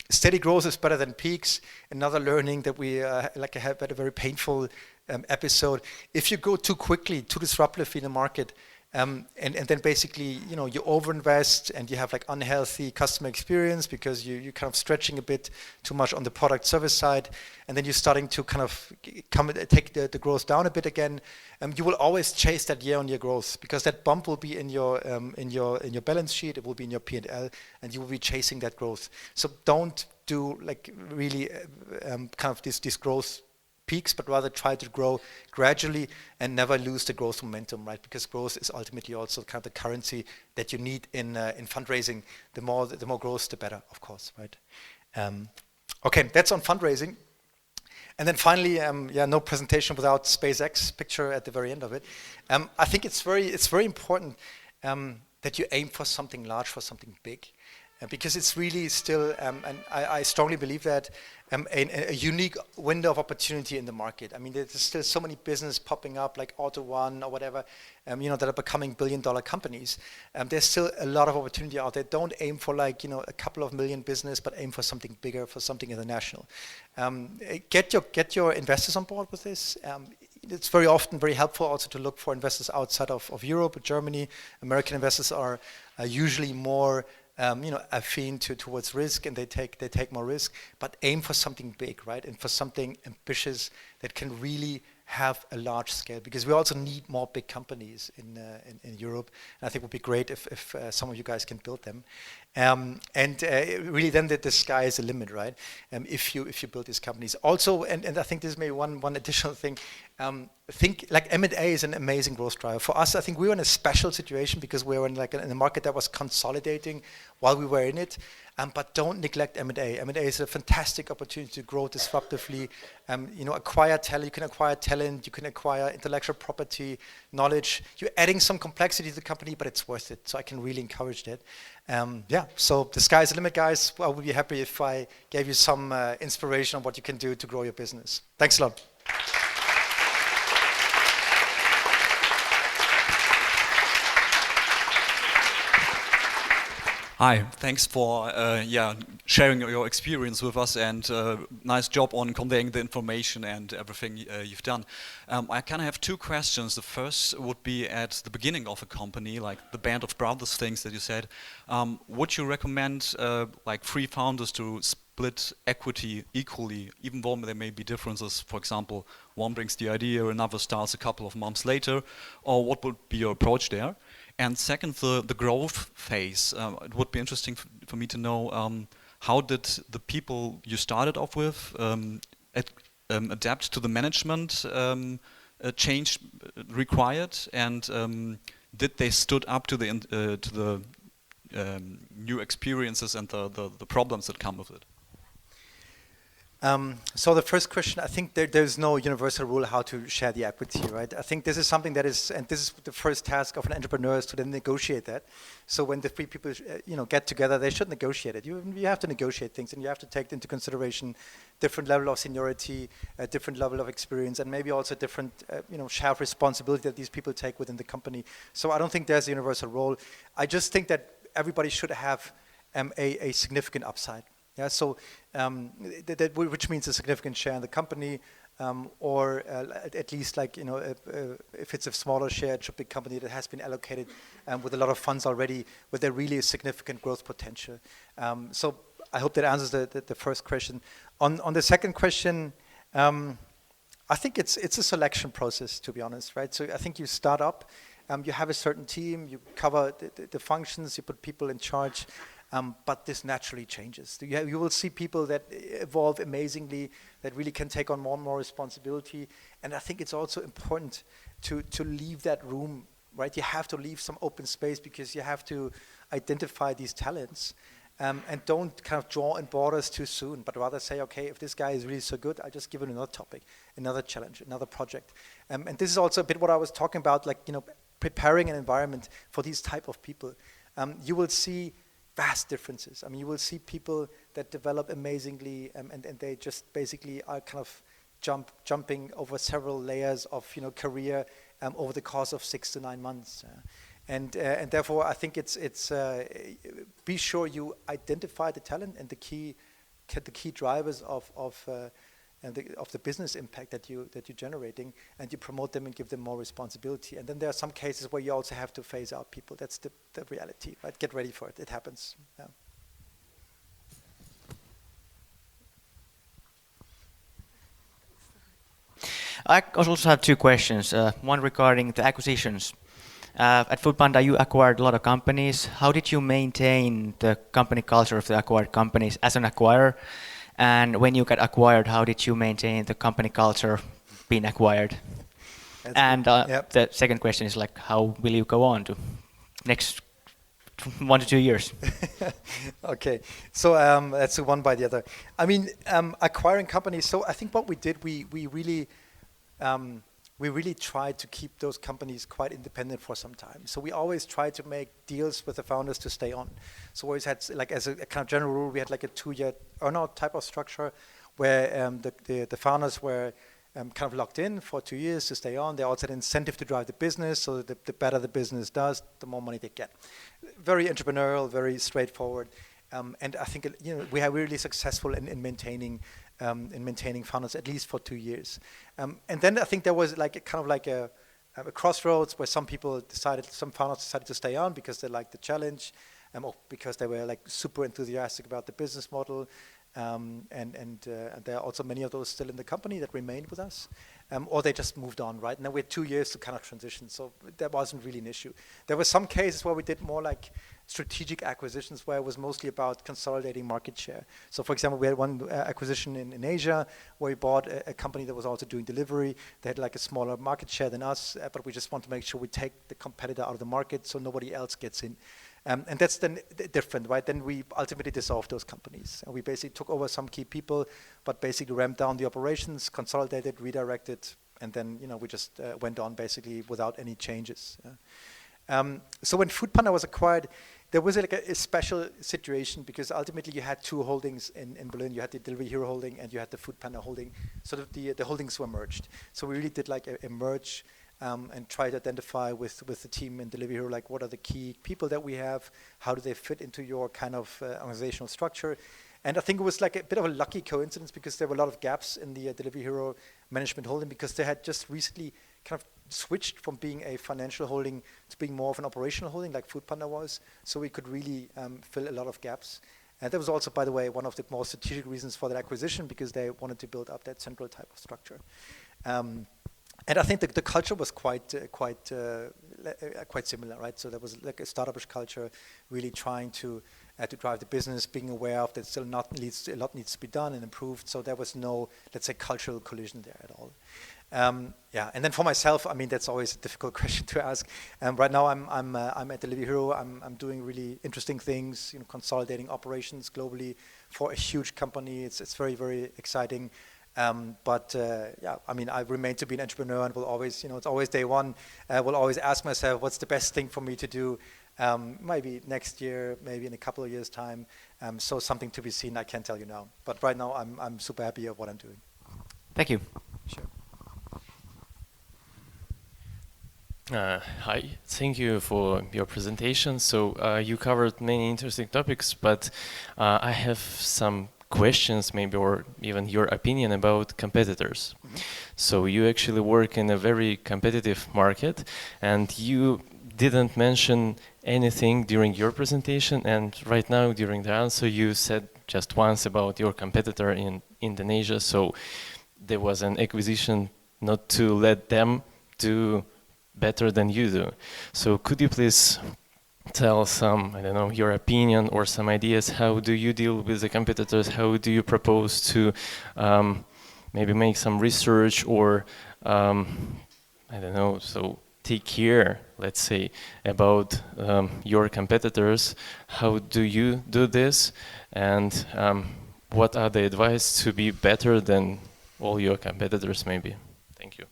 Steady growth is better than peaks. Another learning that we have had a very painful episode. If you go too quickly, too disruptively in the market, and then basically, you overinvest and you have unhealthy customer experience because you're kind of stretching a bit too much on the product service side, and then you're starting to kind of take the growth down a bit again. You will always chase that year-on-year growth because that bump will be in your balance sheet, it will be in your P&L, and you will be chasing that growth. So don't do really kind of this growth peaks, but rather try to grow gradually and never lose the growth momentum, right? Because growth is ultimately also kind of the currency that you need in fundraising. The more growth, the better, of course, right? Okay, that's on fundraising. And then finally, no presentation without SpaceX picture at the very end of it. I think it's very important that you aim for something large, for something big. Because it's really still, and I strongly believe that, a unique window of opportunity in the market. I mean, there's still so many businesses popping up like Auto One or whatever, that are becoming billion-dollar companies. There's still a lot of opportunity out there. Don't aim for a couple of million business, but aim for something bigger, for something international. Get your investors on board with this. It's very often very helpful also to look for investors outside of Europe or Germany. American investors are usually more affine towards risk, and they take more risk, but aim for something big, right? And for something ambitious that can really have a large scale, because we also need more big companies in Europe. And I think it would be great if some of you guys can build them. Really then the sky is the limit, right? If you build these companies. Also, and I think this is maybe one additional thing, think M&A is an amazing growth driver. For us, I think we were in a special situation because we were in a market that was consolidating while we were in it. But don't neglect M&A. M&A is a fantastic opportunity to grow disruptively. Acquire talent. You can acquire talent. You can acquire intellectual property, knowledge. You're adding some complexity to the company, but it's worth it. So I can really encourage that. So the sky's the limit, guys. I would be happy if I gave you some inspiration on what you can do to grow your business. Thanks a lot. Hi, thanks for sharing your experience with us, and nice job on conveying the information and everything you've done. I kind of have two questions. The first would be at the beginning of a company, like the band of brothers things that you said. Would you recommend like 3 founders to split equity equally, even though there may be differences? For example, one brings the idea, another starts a couple of months later, or what would be your approach there? And second, the growth phase. It would be interesting for me to know how did the people you started off with adapt to the management change required, and did they stood up to the new experiences and the problems that come with it? So the first question, I think there's no universal rule how to share the equity, right? I think this is something that is, and this is the first task of an entrepreneur, is to then negotiate that. So when the 3 people, get together, they should negotiate it. You have to negotiate things, and you have to take into consideration different level of seniority, a different level of experience, and maybe also different, share of responsibility that these people take within the company. So I don't think there's a universal role. I just think that everybody should have a significant upside. Yeah, so which means a significant share in the company, or at least if it's a smaller share, it should be a company that has been allocated with a lot of funds already, with a really significant growth potential. So I hope that answers the first question. On the second question, I think it's a selection process, to be honest, right? So I think you start up, you have a certain team, you cover the functions, you put people in charge. But this naturally changes. You will see people that evolve amazingly, that really can take on more and more responsibility. And I think it's also important to leave that room, right? You have to leave some open space, because you have to identify these talents, and don't kind of draw in borders too soon, but rather say, okay, if this guy is really so good, I'll just give him another topic, another challenge, another project. And this is also a bit what I was talking about, preparing an environment for these type of people. You will see vast differences. I mean, you will see people that develop amazingly, and they just basically are kind of jumping over several layers of career over the course of 6 to 9 months. And therefore, I think it's be sure you identify the talent and the key drivers of the business impact that you're generating, and you promote them and give them more responsibility. And then there are some cases where you also have to phase out people. That's the reality, right? Get ready for it. It happens. Yeah. I also have 2 questions. One regarding the acquisitions. At Foodpanda, you acquired a lot of companies. How did you maintain the company culture of the acquired companies as an acquirer? And when you got acquired, how did you maintain the company culture being acquired? And the second question is how will you go on to next 1 to 2 years? Okay, so that's one by the other. I mean, acquiring companies. So I think what we did, we really tried to keep those companies quite independent for some time. So we always tried to make deals with the founders to stay on. So we always had, as a kind of general rule, we had a 2-year earnout type of structure, where the founders were kind of locked in for 2 years to stay on. They also had incentive to drive the business, so the better the business does, the more money they get. Very entrepreneurial, very straightforward, and I think we are really successful in maintaining founders at least for 2 years. And then I think there was a crossroads where some founders decided to stay on because they liked the challenge, or because they were super enthusiastic about the business model. And there are also many of those still in the company that remained with us, or they just moved on, right? Now we had 2 years to kind of transition, so that wasn't really an issue. There were some cases where we did more strategic acquisitions, where it was mostly about consolidating market share. So for example, we had one acquisition in Asia, where we bought a company that was also doing delivery. They had a smaller market share than us, but we just want to make sure we take the competitor out of the market so nobody else gets in. And that's then different, right? Then we ultimately dissolved those companies. And we basically took over some key people, but basically ramped down the operations, consolidated, redirected, and then we just went on basically without any changes. So when Foodpanda was acquired, there was a special situation, because ultimately you had 2 holdings in Berlin. You had the Delivery Hero holding and you had the Foodpanda holding. So the holdings were merged. So we really did a merge and try to identify with the team in Delivery Hero, like what are the key people that we have, how do they fit into your kind of organizational structure. And I think it was like a bit of a lucky coincidence because there were a lot of gaps in the Delivery Hero management holding because they had just recently kind of switched from being a financial holding to being more of an operational holding like Foodpanda was. So we could really fill a lot of gaps. And that was also, by the way, one of the more strategic reasons for that acquisition because they wanted to build up that central type of structure. And I think the culture was quite similar, right? So there was like a startupish culture, really trying to drive the business, being aware of that still a lot needs to be done and improved. So there was no, let's say, cultural collision there at all. Yeah, and then for myself, I mean, that's always a difficult question to ask. Right now, I'm at Delivery Hero. I'm doing really interesting things, consolidating operations globally for a huge company. It's very, very exciting. But yeah, I mean, I remain to be an entrepreneur and will always, it's always day one. Will always ask myself, what's the best thing for me to do? Maybe next year, maybe in a couple of years' time. So something to be seen. I can't tell you now. But right now, I'm super happy of what I'm doing. Thank you. Sure. Hi, thank you for your presentation. So you covered many interesting topics, but I have some questions maybe or even your opinion about competitors. Mm-hmm. So you actually work in a very competitive market and you didn't mention anything during your presentation, and right now during the answer you said just once about your competitor in Indonesia. So there was an acquisition not to let them do better than you do. So could you please tell some, I don't know, your opinion or some ideas, how do you deal with the competitors, how do you propose to maybe make some research or, I don't know, so take care, let's say, about your competitors, how do you do this, and what are the advice to be better than all your competitors maybe? Thank you.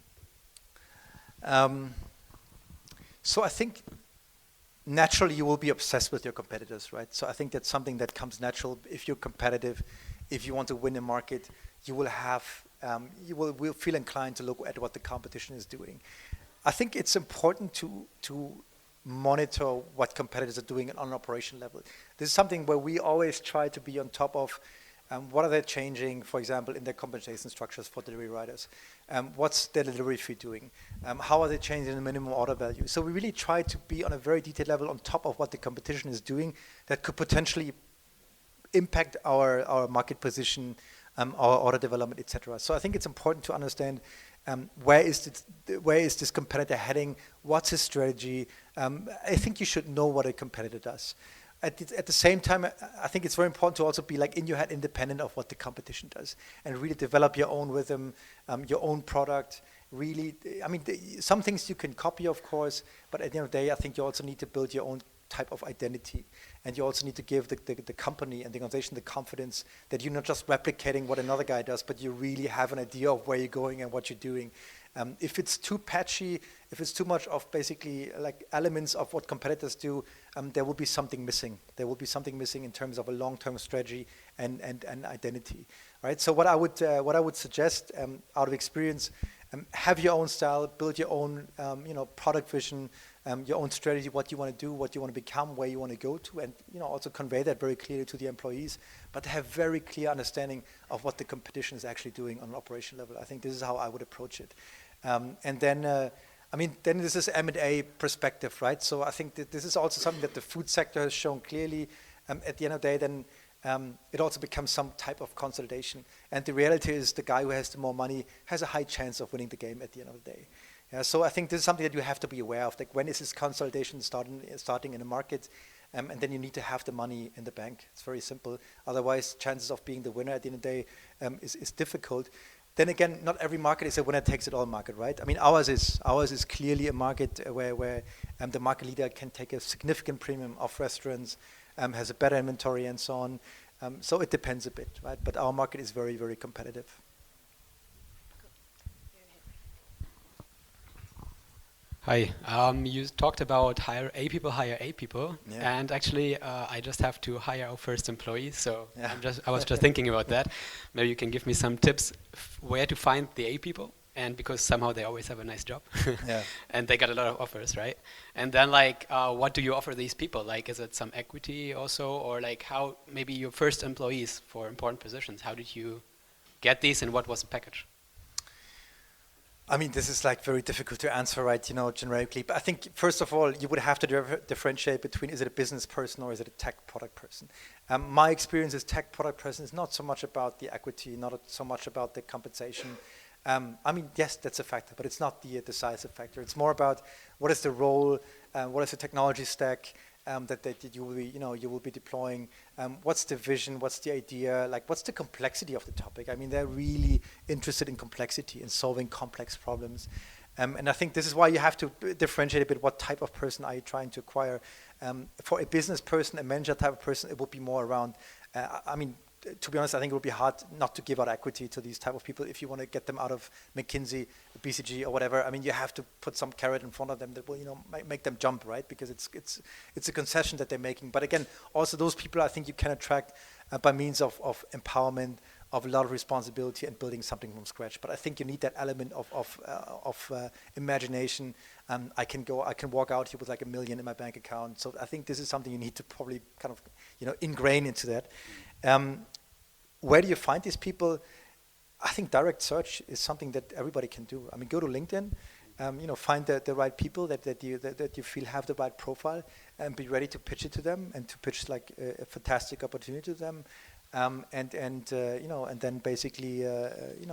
So I think naturally you will be obsessed with your competitors, right? So I think that's something that comes natural. If you're competitive, if you want to win a market, you will have, you will feel inclined to look at what the competition is doing. I think it's important to monitor what competitors are doing on an operation level. This is something where we always try to be on top of what are they changing, for example, in their compensation structures for delivery riders? What's their delivery fee doing? How are they changing the minimum order value? So we really try to be on a very detailed level on top of what the competition is doing that could potentially impact our market position, our order development, etc. So I think it's important to understand where is this competitor heading? What's his strategy? I think you should know what a competitor does. At the same time, I think it's very important to also be like in your head independent of what the competition does and really develop your own rhythm, your own product. Really, I mean, some things you can copy, of course, but at the end of the day, I think you also need to build your own type of identity. And you also need to give the company and the organization the confidence that you're not just replicating what another guy does, but you really have an idea of where you're going and what you're doing. If it's too patchy, if it's too much of basically like elements of what competitors do, there will be something missing. There will be something missing in terms of a long-term strategy and identity, right? So what I would suggest out of experience, have your own style, build your own product vision, your own strategy, what you want to do, what you want to become, where you want to go to, and also convey that very clearly to the employees, but have very clear understanding of what the competition is actually doing on an operation level. I think this is how I would approach it. And then, then this is M&A perspective, right? So I think that this is also something that the food sector has shown clearly. At the end of the day, then it also becomes some type of consolidation. And the reality is the guy who has the more money has a high chance of winning the game at the end of the day. Yeah, so I think this is something that you have to be aware of. Like when is this consolidation starting in a market? And then you need to have the money in the bank. It's very simple. Otherwise, chances of being the winner at the end of the day is difficult. Then again, not every market is a winner-takes-it-all market, right? I mean, ours is clearly a market where the market leader can take a significant premium of restaurants, has a better inventory and so on. So it depends a bit, right? But our market is very, very competitive. Hi, you talked about hire A people, yeah. And actually I just have to hire our first employee, so yeah. I was just thinking about that. Maybe you can give me some tips where to find the A people and because somehow they always have a nice job, Yeah. and they got a lot of offers, right? And then like, what do you offer these people? Like, is it some equity also, or like how maybe your first employees for important positions? How did you get these, and what was the package? I mean, this is like very difficult to answer, right? Generically. But I think first of all, you would have to differentiate between: is it a business person or is it a tech product person? My experience as tech product person is not so much about the equity, not so much about the compensation. I mean, yes, that's a factor, but it's not the decisive factor. It's more about what is the role, what is the technology stack that you will be, you will be deploying. What's the vision? What's the idea? Like, what's the complexity of the topic? I mean, they're really interested in complexity and solving complex problems. And I think this is why you have to differentiate a bit. What type of person are you trying to acquire? For a business person, a manager type of person, it would be more around. I mean, to be honest, I think it would be hard not to give out equity to these type of people if you want to get them out of McKinsey, BCG, or whatever. I mean, you have to put some carrot in front of them that will, make them jump, right? Because it's a concession that they're making. But again, also those people, I think you can attract by means of empowerment, of a lot of responsibility, and building something from scratch. But I think you need that element of imagination. I can walk out here with like $1 million in my bank account. So I think this is something you need to probably kind of, ingrain into that. Where do you find these people? I think direct search is something that everybody can do. I mean, go to LinkedIn, find the right people that you feel have the right profile, and be ready to pitch it to them, and to pitch like a fantastic opportunity to them, and then basically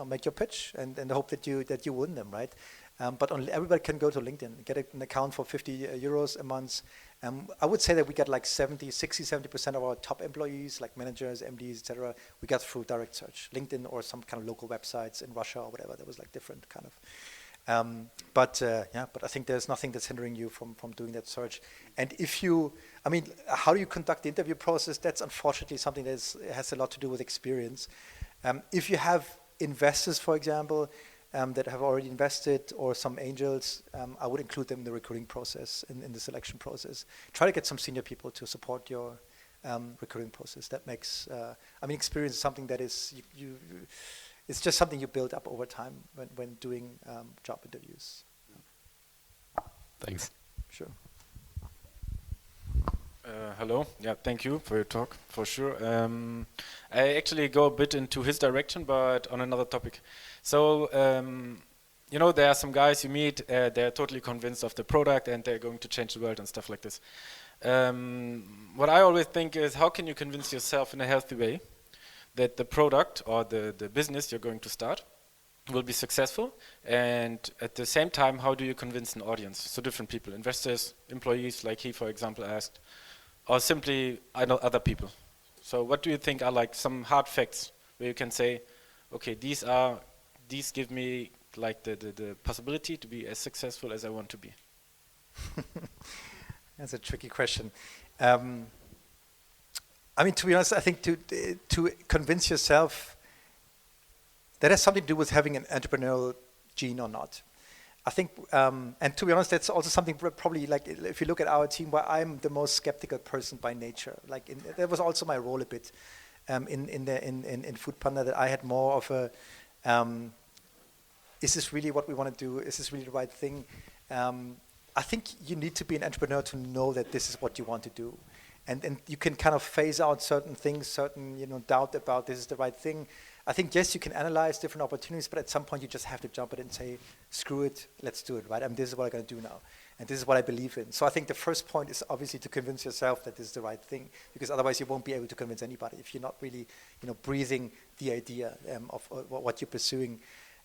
make your pitch and hope that you win them, right? But everybody can go to LinkedIn, get an account for 50 euros a month. I would say that we got like 60-70% of our top employees, like managers, MDs, etc. We got through direct search, LinkedIn, or some kind of local websites in Russia or whatever. There was like different kind of. But I think there's nothing that's hindering you from doing that search. And how do you conduct the interview process? That's unfortunately something that has a lot to do with experience. If you have investors, for example, that have already invested, or some angels, I would include them in the recruiting process, in the selection process. Try to get some senior people to support your recruiting process. That makes, experience is something that is, it's just something you build up over time when doing job interviews. Thanks. Sure. Hello. Yeah, thank you for your talk, for sure. I actually go a bit into his direction, but on another topic. So, there are some guys you meet, they're totally convinced of the product and they're going to change the world and stuff like this. What I always think is, how can you convince yourself in a healthy way that the product or the business you're going to start will be successful? And at the same time, how do you convince an audience? So different people, investors, employees, like he, for example, asked, or simply other people. So what do you think are like some hard facts where you can say, okay, these give me like the possibility to be as successful as I want to be? That's a tricky question. To be honest, I think to convince yourself, that has something to do with having an entrepreneurial gene or not. I think, and to be honest, that's also something probably, like, if you look at our team, where I'm the most skeptical person by nature. Like, that was also my role a bit in Foodpanda, that I had more of a, is this really what we want to do? Is this really the right thing? I think you need to be an entrepreneur to know that this is what you want to do. And you can kind of phase out certain things, certain doubt about this is the right thing. I think, yes, you can analyze different opportunities, but at some point you just have to jump it and say, screw it, let's do it, right? This is what I'm going to do now. And this is what I believe in. So I think the first point is obviously to convince yourself that this is the right thing, because otherwise you won't be able to convince anybody if you're not really, breathing the idea of what you're pursuing.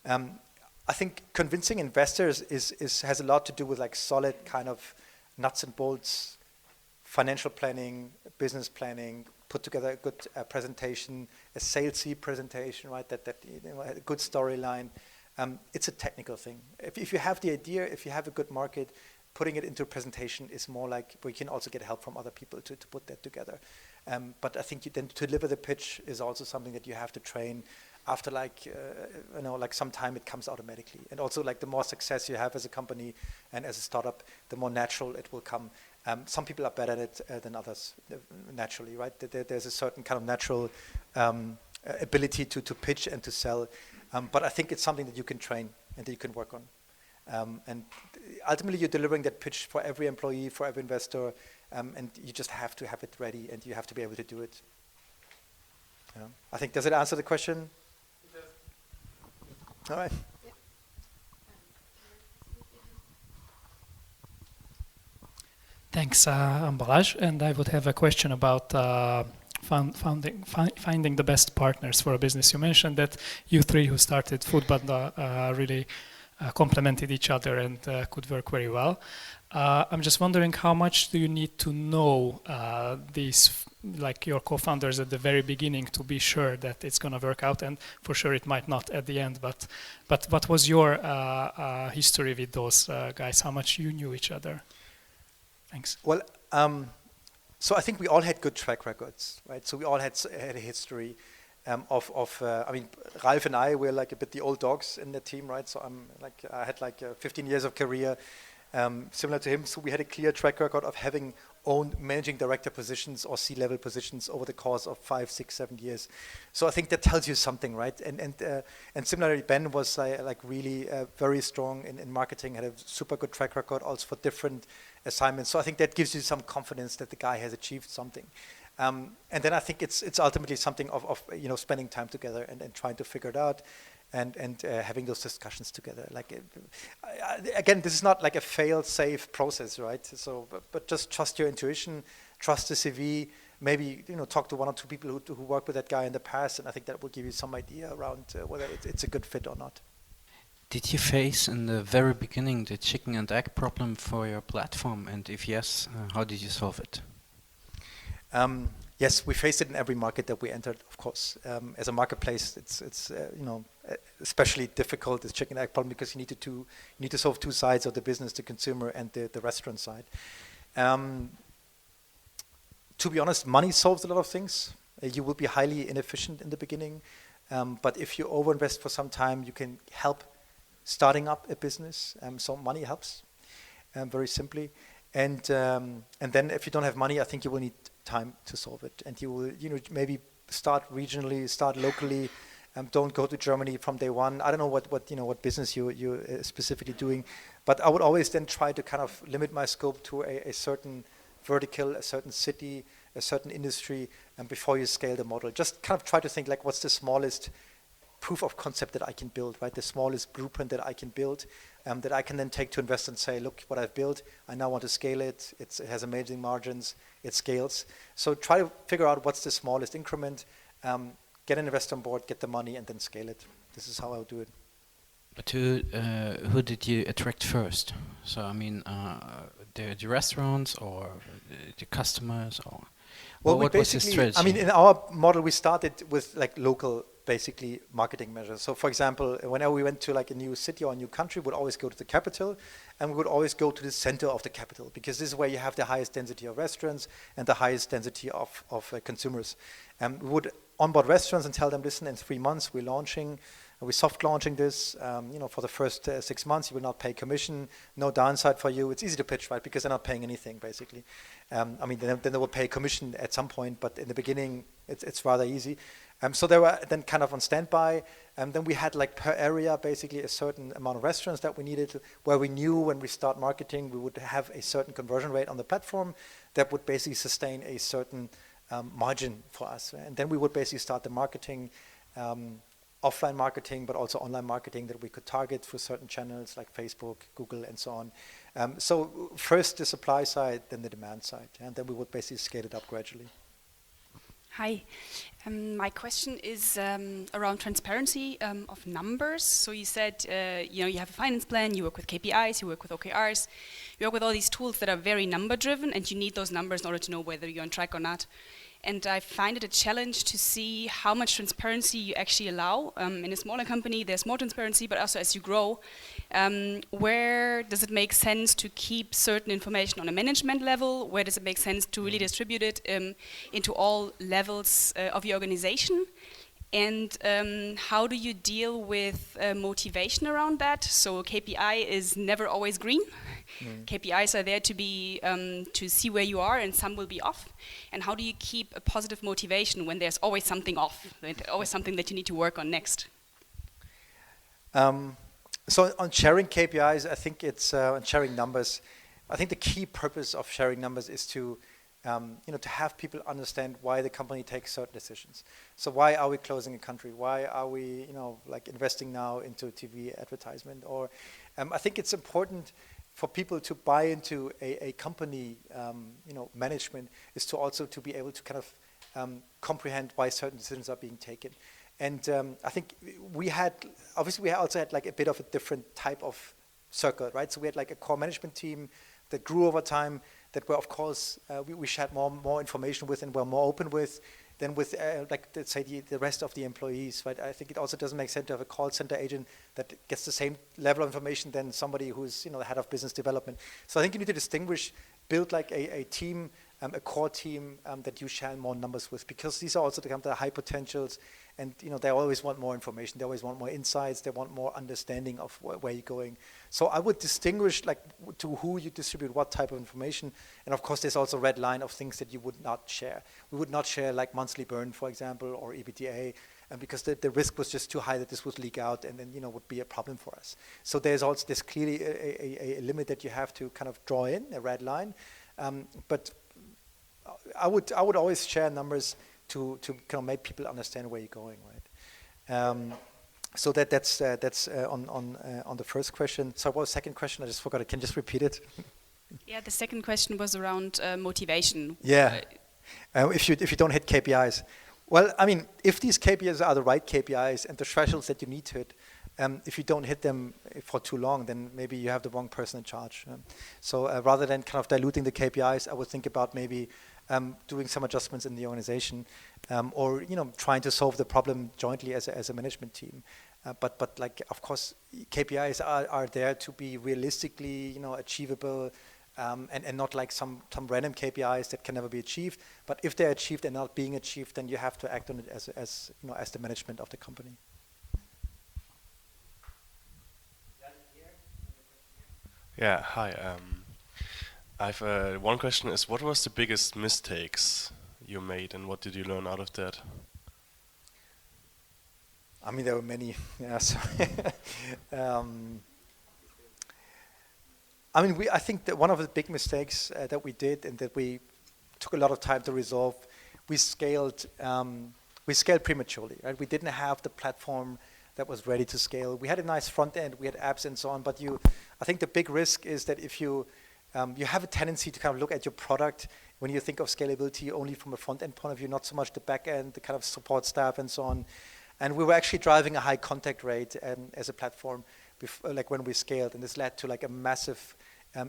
I think convincing investors has a lot to do with like solid kind of nuts and bolts, financial planning, business planning, put together a good presentation, a salesy presentation, right? That a good storyline. It's a technical thing. If you have the idea, if you have a good market, putting it into a presentation is more like where you can also get help from other people to put that together. But I think then to deliver the pitch is also something that you have to train. After like some time, it comes automatically. And also, like, the more success you have as a company and as a startup, the more natural it will come. Some people are better at it than others, naturally, right? There's a certain kind of natural ability to pitch and to sell. But I think it's something that you can train. and that you can work on. And ultimately, you're delivering that pitch for every employee, for every investor, and you just have to have it ready, and you have to be able to do it. Yeah. I think, does it answer the question? It does. All right. Thanks, I'm Balázs, and I would have a question about finding the best partners for a business. You mentioned that you three who started Foodpanda really complemented each other and could work very well. I'm just wondering, how much do you need to know these, like your co-founders at the very beginning, to be sure that it's going to work out, and for sure it might not at the end, but what was your history with those guys? How much you knew each other? Thanks. Well, so I think we all had good track records, right? So we all had a history I mean, Ralf and I were like a bit the old dogs in the team, right? So I had like 15 years of career, similar to him. So we had a clear track record of having owned managing director positions or C-level positions over the course of 5, 6, 7 years. So I think that tells you something, right? And similarly, Ben was like really very strong in marketing, had a super good track record also for different assignments. So I think that gives you some confidence that the guy has achieved something. And then I think it's ultimately something of spending time together and trying to figure it out, and having those discussions together. Like again, this is not like a fail-safe process, right? So, but just trust your intuition, trust the CV. Maybe talk to one or two people who worked with that guy in the past, and I think that will give you some idea around whether it's a good fit or not. Did you face in the very beginning the chicken and egg problem for your platform? And if yes, how did you solve it? Yes, we face it in every market that we entered, of course. As a marketplace, it's especially difficult, this chicken egg problem, because you need to solve two sides of the business, the consumer and the restaurant side. To be honest, money solves a lot of things. You will be highly inefficient in the beginning, but if you overinvest for some time, you can help starting up a business. So money helps, very simply. And then if you don't have money, I think you will need time to solve it. And you will, maybe start regionally, start locally. Don't go to Germany from day one. I don't know what business you're specifically doing, but I would always then try to kind of limit my scope to a certain vertical, a certain city, a certain industry, and before you scale the model, just kind of try to think like, what's the smallest proof of concept that I can build, right? The smallest blueprint that I can build, that I can then take to investors and say, look what I've built. I now want to scale it. It has amazing margins. It scales. So try to figure out what's the smallest increment, get an investor on board, get the money, and then scale it. This is how I would do it. But who did you attract first? So I mean, the restaurants or the customers, or well, what was the strategy? I mean, in our model, we started with like local, basically marketing measures. So for example, whenever we went to like a new city or a new country, we would always go to the capital, and we would always go to the center of the capital, because this is where you have the highest density of restaurants and the highest density of consumers. We would onboard restaurants and tell them, listen, in 3 months we're launching, we're soft launching this, for the first 6 months you will not pay commission, no downside for you. It's easy to pitch, right? Because they're not paying anything, basically. I mean, then they will pay commission at some point, but in the beginning it's rather easy. So they were then kind of on standby, and then we had like per area basically a certain amount of restaurants that we needed where we knew when we start marketing we would have a certain conversion rate on the platform that would basically sustain a certain margin for us. And then we would basically start the marketing, offline marketing, but also online marketing that we could target through certain channels like Facebook, Google, and so on. So first the supply side, then the demand side, and then we would basically scale it up gradually. Hi. My question is around transparency of numbers. So you said you have a finance plan, you work with KPIs, you work with OKRs, you work with all these tools that are very number driven, and you need those numbers in order to know whether you're on track or not. And I find it a challenge to see how much transparency you actually allow. In a smaller company, there's more transparency, but also as you grow, where does it make sense to keep certain information on a management level? Where does it make sense to really distribute it into all levels of your organization? And how do you deal with motivation around that? So KPI is never always green. KPIs are there to be to see where you are, and some will be off. And how do you keep a positive motivation when there's always something off, always something that you need to work on next? So on sharing KPIs, I think it's on sharing numbers. I think the key purpose of sharing numbers is to to have people understand why the company takes certain decisions. So why are we closing a country? Why are we, like investing now into TV advertisement? Or I think it's important for people to buy into a company, management is to also to be able to kind of comprehend why certain decisions are being taken. And I think we also had like a bit of a different type of circle, right? So we had like a core management team that grew over time, that were, of course, we shared more information with and were more open with than with, like, let's say, the rest of the employees, right? I think it also doesn't make sense to have a call center agent that gets the same level of information than somebody who's, the head of business development. So I think you need to distinguish, build like a team, a core team that you share more numbers with, because these are also the high potentials, and they always want more information, they always want more insights, they want more understanding of where you're going. So I would distinguish like to who you distribute what type of information, and of course there's also a red line of things that you would not share. We would not share like monthly burn, for example, or EBITDA, because the risk was just too high that this would leak out and then would be a problem for us. So there's clearly a limit that you have to kind of draw in, a red line, but I would always share numbers to kind of make people understand where you're going, right? So that's on the first question. So what was the second question? I just forgot it. Can you just repeat it? Yeah, the second question was around motivation. Yeah, if you don't hit KPIs. Well, I mean, if these KPIs are the right KPIs and the thresholds that you need to hit, if you don't hit them for too long, then maybe you have the wrong person in charge. So rather than kind of diluting the KPIs, I would think about maybe doing some adjustments in the organization, or trying to solve the problem jointly as a management team. But like, of course, KPIs are there to be realistically achievable, and not like some random KPIs that can never be achieved. But if they're achieved and not being achieved, then you have to act on it as the management of the company. Yeah, hi. I've one question is, what was the biggest mistakes you made, and what did you learn out of that? I mean, there were many. Yeah. So I mean, I think that one of the big mistakes that we did, and that we took a lot of time to resolve, we scaled prematurely. Right? We didn't have the platform that was ready to scale. We had a nice front end, we had apps and so on, but I think the big risk is that if you have a tendency to kind of look at your product when you think of scalability only from a front end point of view, not so much the back end, the kind of support staff and so on. And we were actually driving a high contact rate as a platform, like when we scaled, and this led to like a massive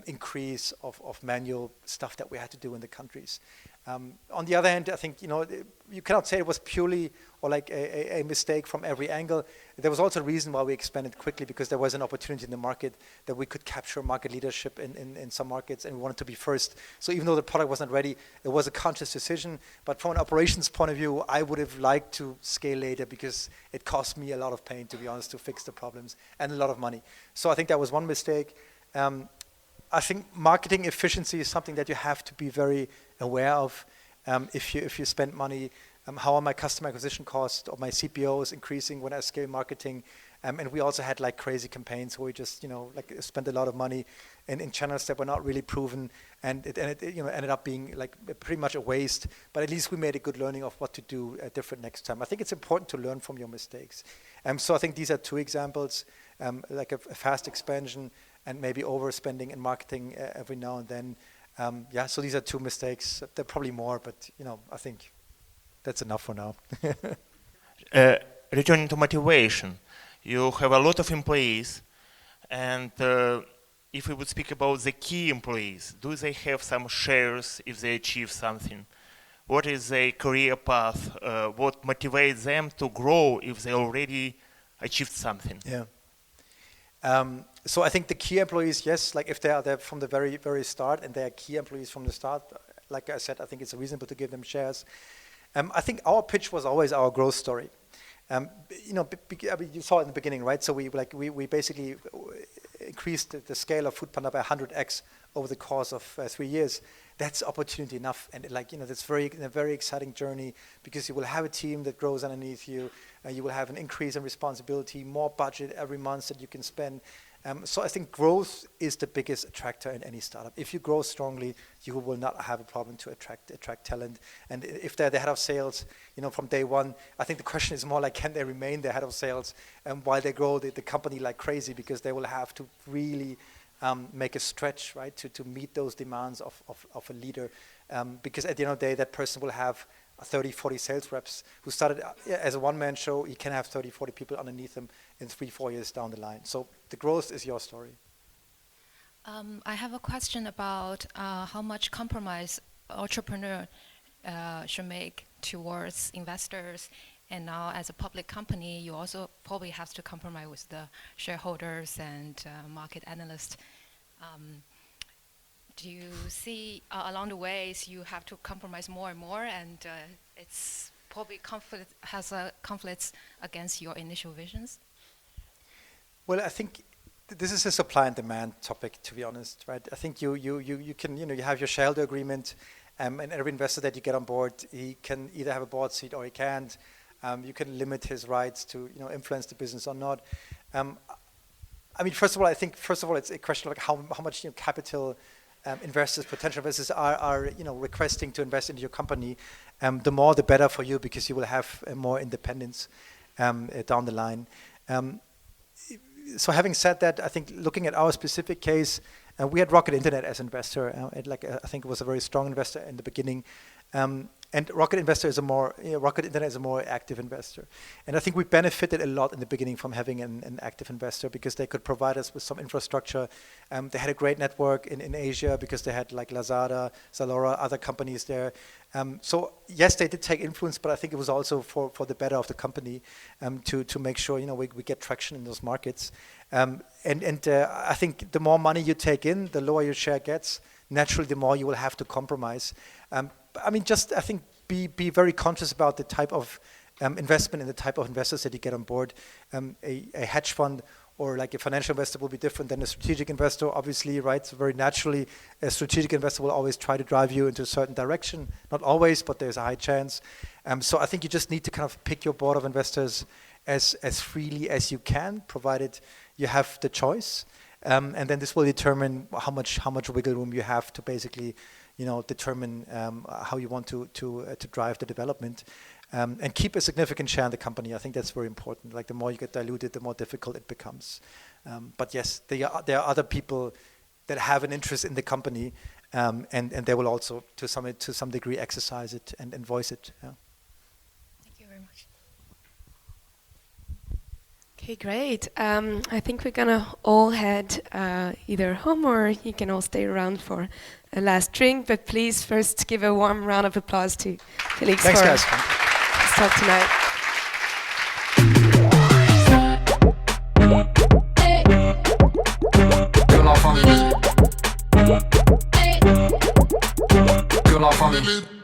increase of manual stuff that we had to do in the countries. On the other hand, I think you cannot say it was purely or like a mistake from every angle. There was also a reason why we expanded quickly, because there was an opportunity in the market that we could capture market leadership in some markets, and we wanted to be first. So even though the product wasn't ready, it was a conscious decision. But from an operations point of view, I would have liked to scale later, because it cost me a lot of pain, to be honest, to fix the problems, and a lot of money. So I think that was one mistake. I think marketing efficiency is something that you have to be very aware of. If you spend money, how are my customer acquisition costs or my CPOs increasing when I scale marketing? And we also had like crazy campaigns where we just like spent a lot of money in channels that were not really proven, and it ended up being like pretty much a waste. But at least we made a good learning of what to do different next time. I think it's important to learn from your mistakes. So I think these are two examples, like a fast expansion and maybe overspending in marketing every now and then. Yeah, so these are two mistakes. There are probably more, but I think that's enough for now. Returning to motivation, you have a lot of employees, and if we would speak about the key employees, do they have some shares if they achieve something? What is their career path? What motivates them to grow if they already achieved something? Yeah. So I think the key employees, yes, like if they are there from the very, very start, and they are key employees from the start, like I said, I think it's reasonable to give them shares. I think our pitch was always our growth story. I mean, you saw it in the beginning, right? So we basically increased the scale of Foodpanda by 100x over the course of 3 years. That's opportunity enough, and that's a very exciting journey, because you will have a team that grows underneath you. You will have an increase in responsibility, more budget every month that you can spend. So I think growth is the biggest attractor in any startup. If you grow strongly, you will not have a problem to attract talent. And if they're the head of sales, from day one, I think the question is more like, can they remain the head of sales while they grow the company like crazy? Because they will have to really make a stretch, right, to meet those demands of a leader. Because at the end of the day, that person will have 30, 40 sales reps who started as a one-man show. He can have 30, 40 people underneath him in 3-4 years down the line. So the growth is your story. I have a question about how much compromise entrepreneur should make towards investors. And now as a public company, you also probably have to compromise with the shareholders and market analysts. Do you see along the ways you have to compromise more and more, and it's probably has conflicts against your initial visions? Well, I think this is a supply and demand topic, to be honest, right? I think you can, you have your shareholder agreement, and every investor that you get on board, he can either have a board seat or he can't. You can limit his rights to, influence the business or not. I mean, first of all, it's a question of like how much capital investors, potential investors are requesting to invest into your company. The more, the better for you, because you will have more independence down the line. So having said that, I think looking at our specific case, we had Rocket Internet as investor. I think it was a very strong investor in the beginning. And Rocket Internet is a more active investor. And I think we benefited a lot in the beginning from having an active investor, because they could provide us with some infrastructure. They had a great network in Asia, because they had like Lazada, Zalora, other companies there. So yes, they did take influence, but I think it was also for the better of the company, to make sure we get traction in those markets. And I think the more money you take in, the lower your share gets. Naturally, the more you will have to compromise. I mean, I think be very conscious about the type of investment and the type of investors that you get on board. A hedge fund or like a financial investor will be different than a strategic investor, obviously, right? So very naturally, a strategic investor will always try to drive you into a certain direction. Not always, but there's a high chance. So I think you just need to kind of pick your board of investors as freely as you can, provided you have the choice. And then this will determine how much wiggle room you have to basically, determine how you want to drive the development, and keep a significant share in the company. I think that's very important. Like the more you get diluted, the more difficult it becomes. But yes, there are other people that have an interest in the company, and they will also to some degree exercise it and voice it. Yeah. Thank you very much. Okay, great. I think we're gonna all head either home, or you can all stay around for a last drink. But please first give a warm round of applause to Felix for his talk tonight. Que la famille.